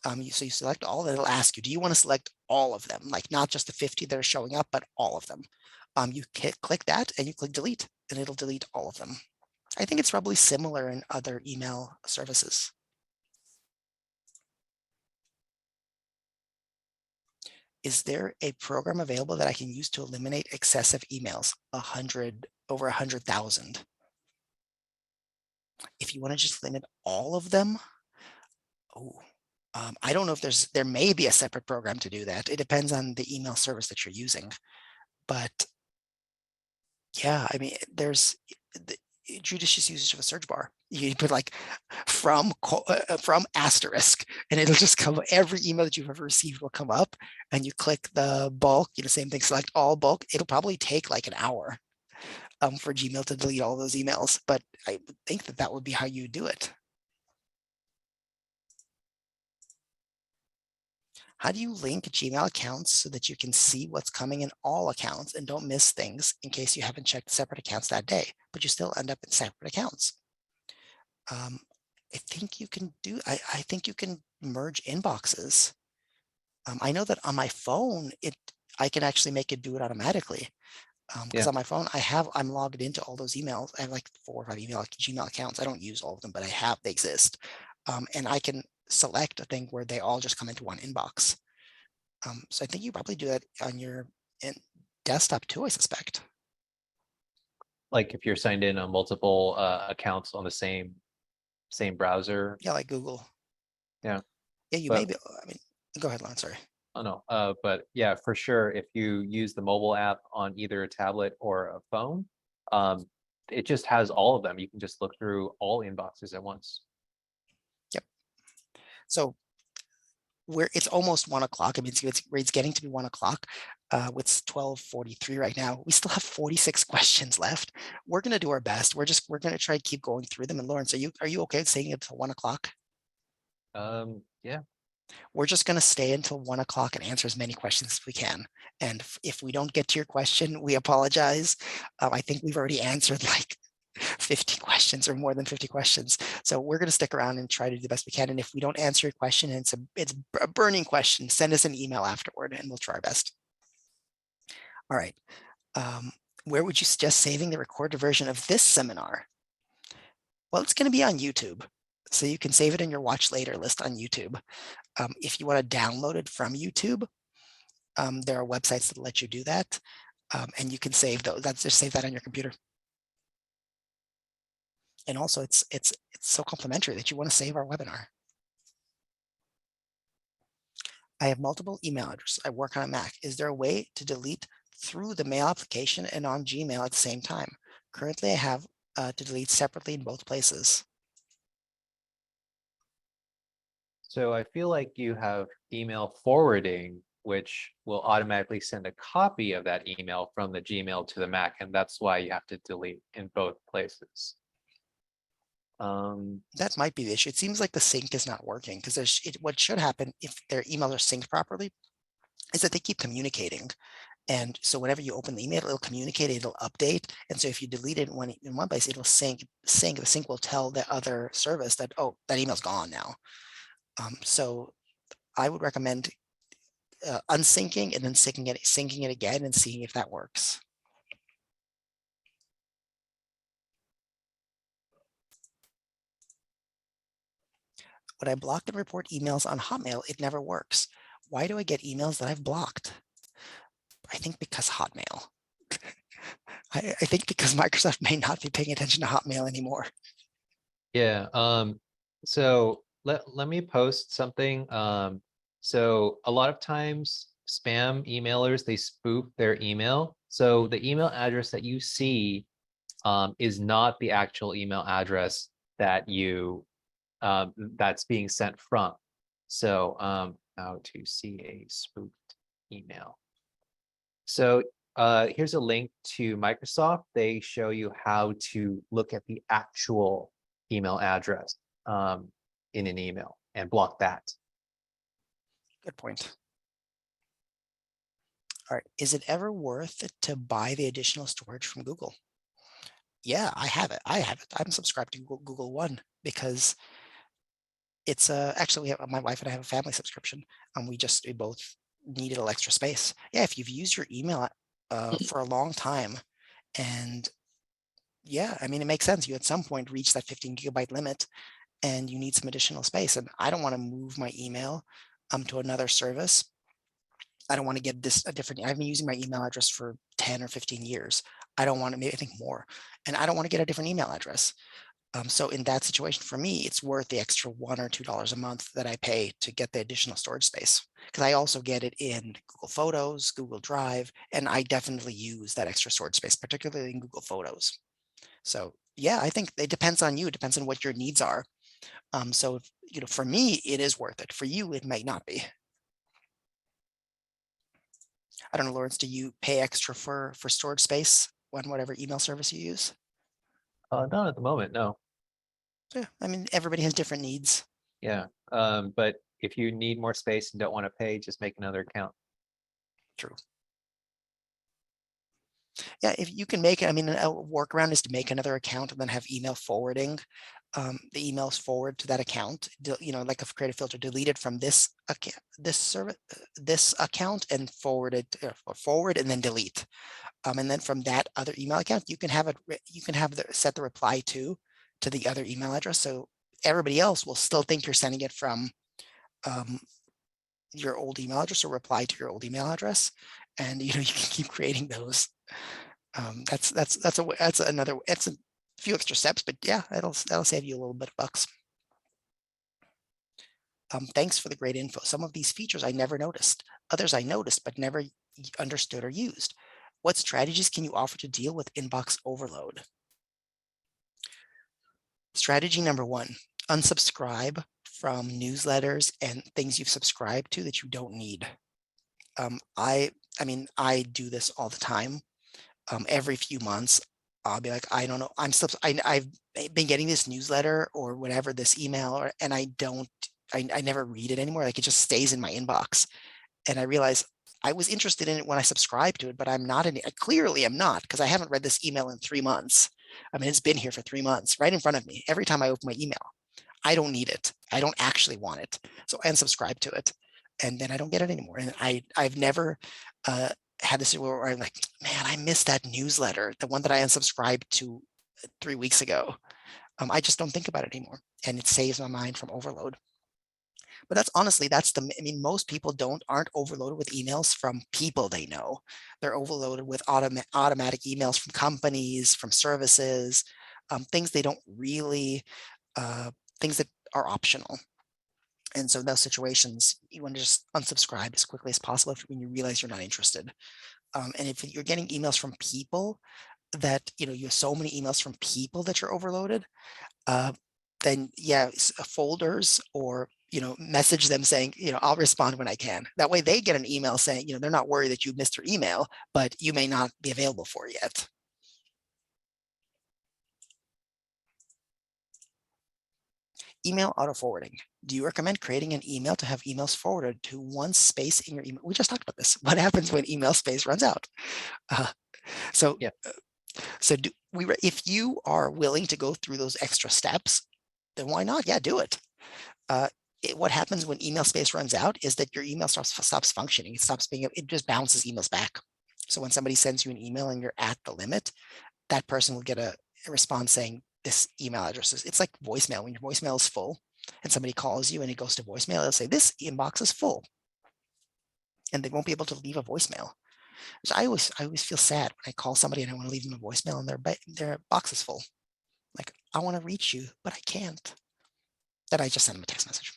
So you select all, and it'll ask you, do you want to select all of them? Like not just the 50 that are showing up, but all of them. You click that and you click delete, and it'll delete all of them. I think it's probably similar in other email services. is there a program available that I can use to eliminate excessive emails? Over 100,000. If you want to just limit all of them, I don't know if there may be a separate program to do that. It depends on the email service that you're using. But yeah, I mean, there's the judicious usage of a search bar. You put like from asterisk, and it'll just come. Every email that you've ever received will come up, and you click the bulk. Same thing. Select all bulk. It'll probably take like an hour for Gmail to delete all those emails. But I would think that would be how you do it. How do you link Gmail accounts so that you can see what's coming in all accounts and don't miss things in case you haven't checked separate accounts that day, but you still end up in separate accounts? I think you can I think you can merge inboxes. I know that on my phone, I can actually make it do it automatically. Because on my phone, I'm logged into all those emails. I have like 4 or 5 Gmail accounts. I don't use all of them, but they exist. And I can select a thing where they all just come into one inbox. So I think you probably do that on your desktop too, I suspect. Like if you're signed in on multiple accounts on the same browser. Yeah, like Google. Yeah. Yeah, you may be. I mean, go ahead, Lon. Sorry. Oh no, but yeah, for sure. If you use the mobile app on either a tablet or a phone, it just has all of them. You can just look through all inboxes at once. Yep. So it's almost 1 o'clock. I mean, it's getting to be 1 o'clock. It's 12:43 right now. We still have 46 questions left. We're going to do our best. We're going to try to keep going through them. And Lawrence, are you okay with staying until 1 o'clock? Yeah. We're just going to stay until 1 o'clock and answer as many questions as we can. And if we don't get to your question, we apologize. I think we've already answered like 50 questions or more than 50 questions. So we're going to stick around and try to do the best we can. And if we don't answer your question and it's a burning question, send us an email afterward and we'll try our best. All right. Where would you suggest saving the recorded version of this seminar? Well, it's going to be on YouTube. So you can save it in your watch later list on YouTube. If you want to download it from YouTube, there are websites that let you do that. And you can save those. Just save that on your computer. And also it's so complimentary that you want to save our webinar. I have multiple email addresses. I work on a Mac. Is there a way to delete through the mail application and on Gmail at the same time? Currently, I have to delete separately in both places. So I feel like you have email forwarding, which will automatically send a copy of that email from the Gmail to the Mac, and that's why you have to delete in both places. That might be the issue. It seems like the sync is not working because what should happen if their emails are synced properly is that they keep communicating. And so whenever you open the email, it'll communicate, it'll update. And so if you delete it in one place, it'll sync. The sync will tell the other service that, oh, that email's gone now. So I would recommend unsyncing and then syncing it again and seeing if that works. When I block and report emails on Hotmail, it never works. Why do I get emails that I've blocked? I think because Hotmail. I think because Microsoft may not be paying attention to Hotmail anymore. Yeah. So let me post something. So a lot of times spam emailers, they spoof their email. So the email address that you see is not the actual email address that that's being sent from. So how to see a spoofed email. So here's a link to Microsoft. They show you how to look at the actual email address in an email and block that. Good point. All right. Is it ever worth it to buy the additional storage from Google? Yeah, I have it. I'm subscribed to Google One because it's actually my wife and I have a family subscription, and we both needed a little extra space. Yeah, if you've used your email for a long time, and yeah, I mean, it makes sense. You at some point reach that 15 gigabyte limit and you need some additional space. And I don't want to move my email to another service I don't want to get this a different, I've been using my email address for 10 or 15 years. I don't want to, maybe I think more, and I don't want to get a different email address. So in that situation, for me, it's worth the extra $1 or $2 a month that I pay to get the additional storage space, because I also get it in Google Photos, Google Drive, and I definitely use that extra storage space, particularly in Google Photos. So yeah, I think it depends on you. It depends on what your needs are. So if, for me, it is worth it. For you, it might not be. I don't know, Lawrence, do you pay extra for storage space on whatever email service you use? Not at the moment, no. Yeah, I mean, everybody has different needs. Yeah, but if you need more space and don't want to pay, just make another account. True. Yeah, if you can make it, I mean, a workaround is to make another account and then have email forwarding. The emails forward to that account, like a creative filter, delete it from this account, this account, and forward it, forward and then delete. And then from that other email account, you can have it, set the reply to the other email address. So everybody else will still think you're sending it from your old email address, or reply to your old email address, and you can keep creating those. That's a few extra steps, but yeah, that'll save you a little bit of bucks. Thanks for the great info. Some of these features I never noticed. Others I noticed but never understood or used. What strategies can you offer to deal with inbox overload? Strategy number 1, unsubscribe from newsletters and things you've subscribed to that you don't need. I mean, I do this all the time. Every few months, I'll be like, I don't know, I've been getting this newsletter or whatever, this email, and I never read it anymore. Like, it just stays in my inbox. And I realize I was interested in it when I subscribed to it, but I'm not in it. Clearly I'm not, because I haven't read this email in 3 months. I mean, it's been here for 3 months, right in front of me. Every time I open my email, I don't need it. I don't actually want it. So I unsubscribe to it, and then I don't get it anymore. And I've never had this where I'm like, man, I missed that newsletter, the one that I unsubscribed to 3 weeks ago. I just don't think about it anymore, and it saves my mind from overload. But I mean, most people aren't overloaded with emails from people they know. They're overloaded with automatic emails from companies, from services, things they don't really, things that are optional. And so in those situations, you want to just unsubscribe as quickly as possible when you realize you're not interested. And if you're getting emails from people that, you have so many emails from people that you're overloaded, then yeah, folders, or, message them saying, I'll respond when I can. That way they get an email saying, they're not worried that you missed your email, but you may not be available for it yet. Email auto forwarding. Do you recommend creating an email to have emails forwarded to one space in your email? We just talked about this. What happens when email space runs out? So if you are willing to go through those extra steps, then why not? Yeah, do it. What happens when email space runs out is that your email stops functioning. It just bounces emails back. So when somebody sends you an email and you're at the limit, that person will get a response saying, this email address it's like voicemail. When your voicemail is full and somebody calls you and it goes to voicemail, it'll say, this inbox is full. And they won't be able to leave a voicemail. So I always feel sad when I call somebody and I want to leave them a voicemail and their box is full. Like, I want to reach you, but I can't. Then I just send them a text message.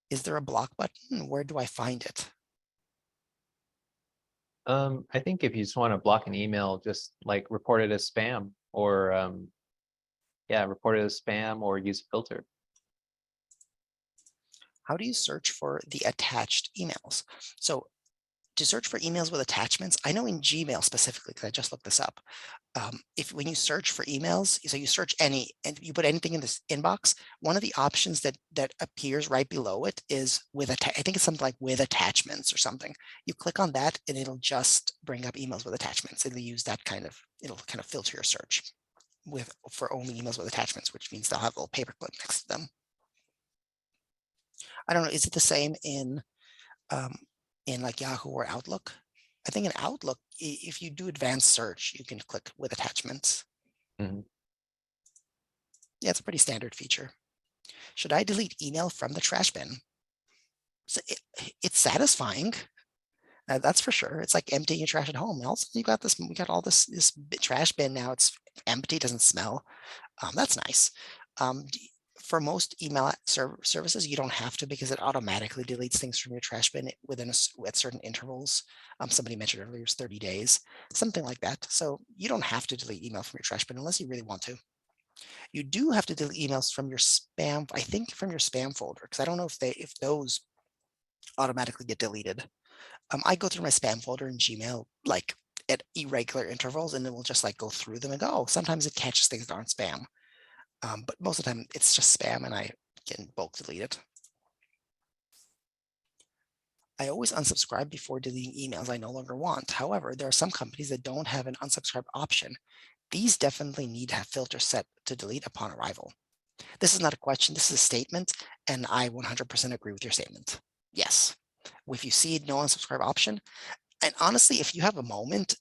Is there a block button? Where do I find it? I think if you just want to block an email, just like report it as spam, or report it as spam, or use a filter. How do you search for the attached emails? So to search for emails with attachments, I know in Gmail specifically, because I just looked this up, when you search for emails, so you search and you put anything in this inbox, one of the options that appears right below it is I think it's something like with attachments or something. You click on that and it'll just bring up emails with attachments. It'll kind of filter your search for only emails with attachments, which means they'll have a little paperclip next to them. I don't know, is it the same in like Yahoo or Outlook? I think in Outlook, if you do advanced search, you can click with attachments. Mm-hmm. Yeah, it's a pretty standard feature. Should I delete email from the trash bin? So it's satisfying. That's for sure. It's like emptying your trash at home. And also, you got this. We got all this trash bin now. It's empty. Doesn't smell. That's nice. For most email services, you don't have to because it automatically deletes things from your trash bin within with certain intervals. Somebody mentioned earlier is 30 days, something like that. So you don't have to delete email from your trash bin unless you really want to. You do have to delete emails from your spam, I think from your spam folder, because I don't know if those automatically get deleted. I go through my spam folder in Gmail like at irregular intervals, and it will just like go through them and go, oh, sometimes it catches things that aren't spam. But most of the time it's just spam and I can bulk delete it. I always unsubscribe before deleting emails I no longer want. However, there are some companies that don't have an unsubscribe option. These definitely need to have filters set to delete upon arrival. This is not a question, this is a statement, and I 100% agree with your statement. Yes, if you see no unsubscribe option, and honestly, if you have a moment,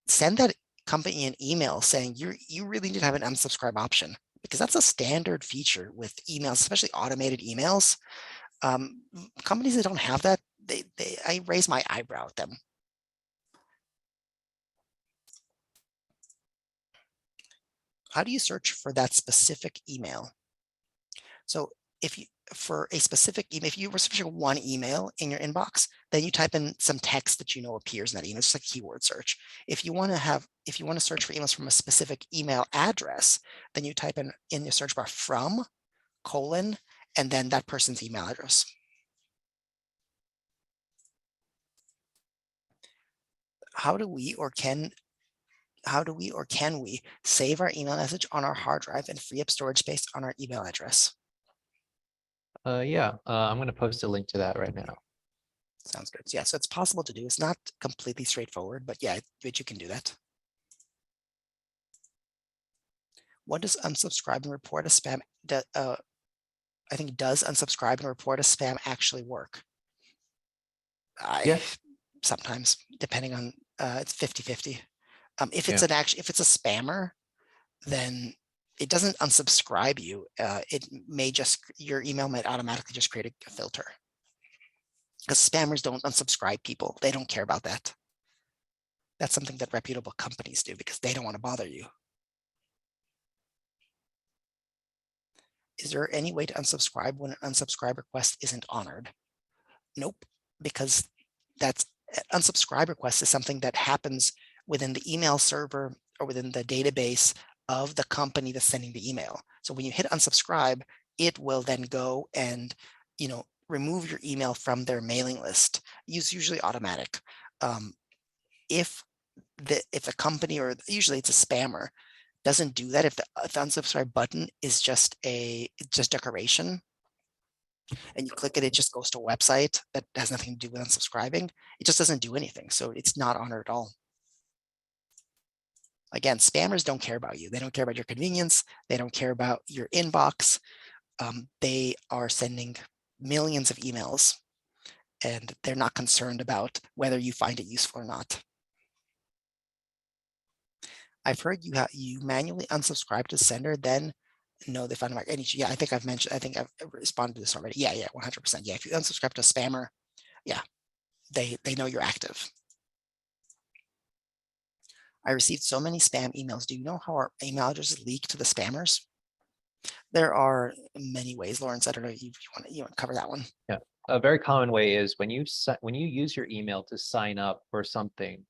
send that company an email saying you really need to have an unsubscribe option, because that's a standard feature with emails, especially automated emails. Companies that don't have that, I raise my eyebrow at them. How do you search for that specific email? So if you, for a specific email, if you were searching one email in your inbox, then you type in some text that you know appears in that email. It's like keyword search. If you want to search for emails from a specific email address, then you type in your search bar from, colon, and then that person's email address. How do we or can we save our email message on our hard drive and free up storage space on our email address? Yeah, I'm going to post a link to that right now. Sounds good. Yeah, so it's possible to do. It's not completely straightforward, but yeah, but you can do that. What does unsubscribe and report a spam? I think does unsubscribe and report a spam actually work? Yeah. Sometimes, depending on it's 50-50. If it's Yeah. if it's a spammer, then it doesn't unsubscribe you. It may just, your email might automatically just create a filter. Because spammers don't unsubscribe people. They don't care about that. That's something that reputable companies do because they don't want to bother you. Is there any way to unsubscribe when an unsubscribe request isn't honored? Nope, because that's unsubscribe request is something that happens within the email server or within the database of the company that's sending the email. So when you hit unsubscribe, it will then go and, remove your email from their mailing list. It's usually automatic. If the company, or usually it's a spammer, doesn't do that, if the unsubscribe button is just decoration, and you click it, it just goes to a website that has nothing to do with unsubscribing. It just doesn't do anything. So it's not honored at all. Again, spammers don't care about you. They don't care about your convenience. They don't care about your inbox. They are sending millions of emails, and they're not concerned about whether you find it useful or not. I've heard you manually unsubscribe to sender, then no, they found my yeah, I think I've responded to this already. Yeah, 100%. Yeah, if you unsubscribe to a spammer, yeah, they know you're active. I received so many spam emails. Do you know how our email addresses leak to the spammers? There are many ways, Lawrence. I don't know if you want to cover that one. Yeah. A very common way is when you use your email to sign up for something,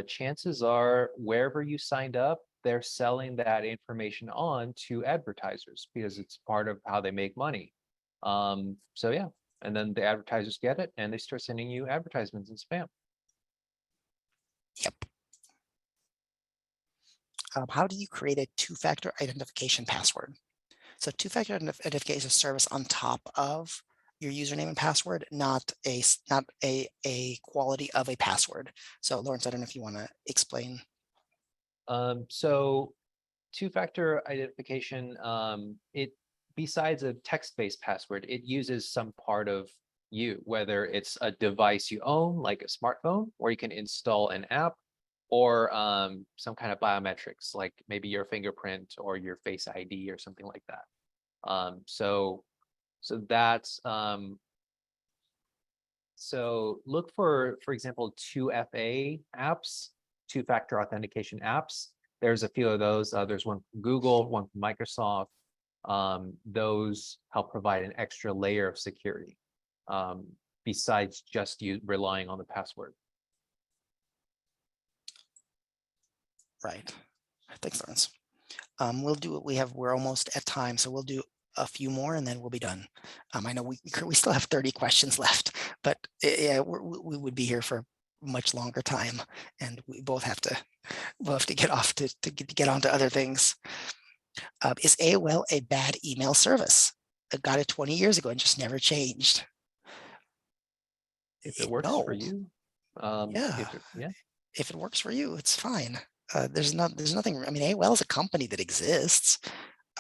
chances are wherever you signed up, they're selling that information on to advertisers because it's part of how they make money. So yeah, and then the advertisers get it and they start sending you advertisements in spam. Yep. How do you create a two-factor identification password? So two-factor identification is a service on top of your username and password, not a quality of a password. So Lawrence, I don't know if you want to explain. So two-factor identification, it besides a text-based password, it uses some part of you, whether it's a device you own, like a smartphone, where you can install an app, or some kind of biometrics, like maybe your fingerprint or your Face ID or something like that. So that's So look for example, 2FA apps, two-factor authentication apps. There's a few of those. There's one from Google, one from Microsoft. Those help provide an extra layer of security besides just you relying on the password. Right. Thanks, Lawrence. We're almost at time, so we'll do a few more and then we'll be done. I know we still have 30 questions left, but yeah, we would be here for much longer time, and we'll have to get off to get on to other things. Is AOL a bad email service? I got it 20 years ago and just never changed. If it works for you, yeah. Yeah. If it works for you, it's fine. There's nothing. I mean, AOL is a company that exists.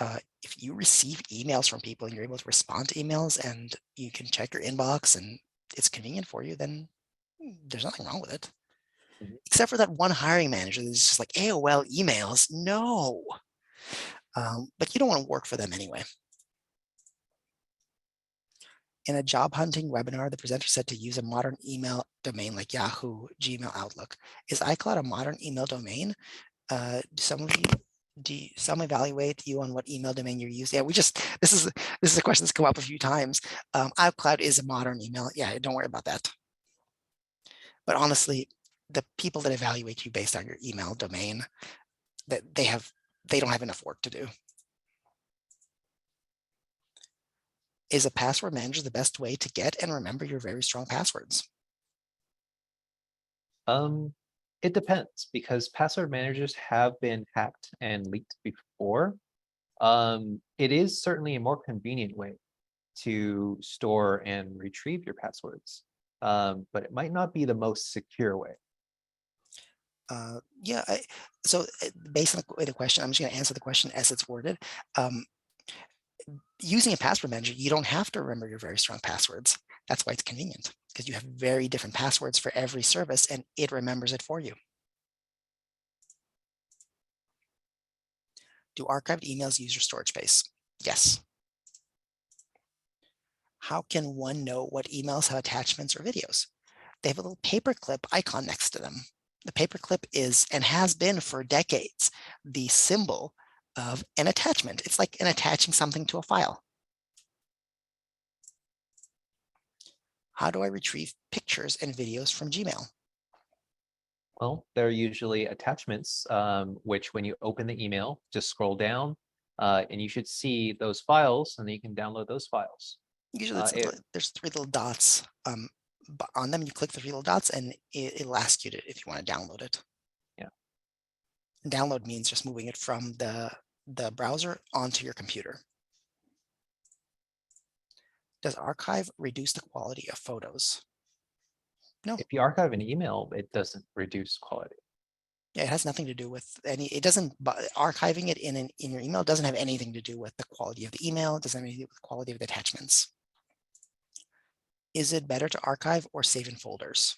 If you receive emails from people and you're able to respond to emails and you can check your inbox and it's convenient for you, then there's nothing wrong with it. Mhm. Except for that one hiring manager that's just like, AOL emails, no. But you don't want to work for them anyway. In a job hunting webinar, the presenter said to use a modern email domain like Yahoo, Gmail, Outlook. Is iCloud a modern email domain? Do some evaluate you on what email domain you're using? Yeah, this is a question that's come up a few times. iCloud is a modern email. Yeah, don't worry about that. But honestly, the people that evaluate you based on your email domain, that they don't have enough work to do. Is a password manager the best way to get and remember your very strong passwords? It depends, because password managers have been hacked and leaked before. It is certainly a more convenient way to store and retrieve your passwords, but it might not be the most secure way. Yeah, so based on the question, I'm just going to answer the question as it's worded. Using a password manager, you don't have to remember your very strong passwords. That's why it's convenient, because you have very different passwords for every service and it remembers it for you. Do archived emails use your storage space? Yes. How can one know what emails have attachments or videos? They have a little paperclip icon next to them. The paperclip is, and has been for decades, the symbol of an attachment. It's like an attaching something to a file. How do I retrieve pictures and videos from Gmail? Well, they're usually attachments, which when you open the email, just scroll down and you should see those files, and then you can download those files. Usually there's 3 little dots on them. You click the 3 little dots and it'll ask you if you want to download it. Yeah. Download means just moving it from the browser onto your computer. Does archive reduce the quality of photos? No. If you archive an email, it doesn't reduce quality. Yeah, it has nothing to do with it doesn't, archiving it in your email doesn't have anything to do with the quality of the email. It doesn't have anything to do with the quality of the attachments. Is it better to archive or save in folders?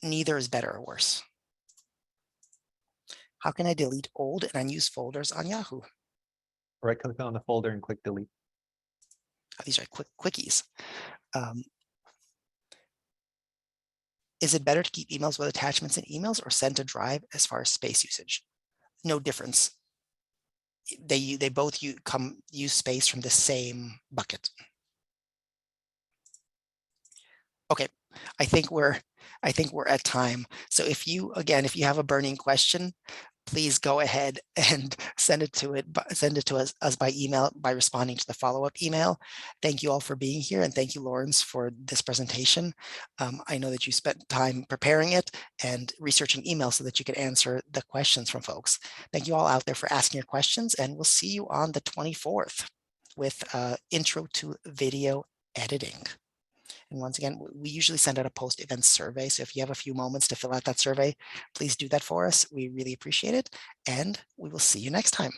Neither is better or worse. How can I delete old and unused folders on Yahoo? Right click on the folder and click delete. These are quickies. Is it better to keep emails with attachments in emails or send to Drive as far as space usage? No difference. They both use space from the same bucket. Okay, I think we're at time. So if you have a burning question, please go ahead and send it to us by email by responding to the follow-up email. Thank you all for being here, and thank you, Lawrence, for this presentation. I know that you spent time preparing it and researching emails so that you could answer the questions from folks. Thank you all out there for asking your questions, and we'll see you on the 24th with Intro to Video Editing. And once again, we usually send out a post-event survey. So if you have a few moments to fill out that survey, please do that for us. We really appreciate it. And we will see you next time.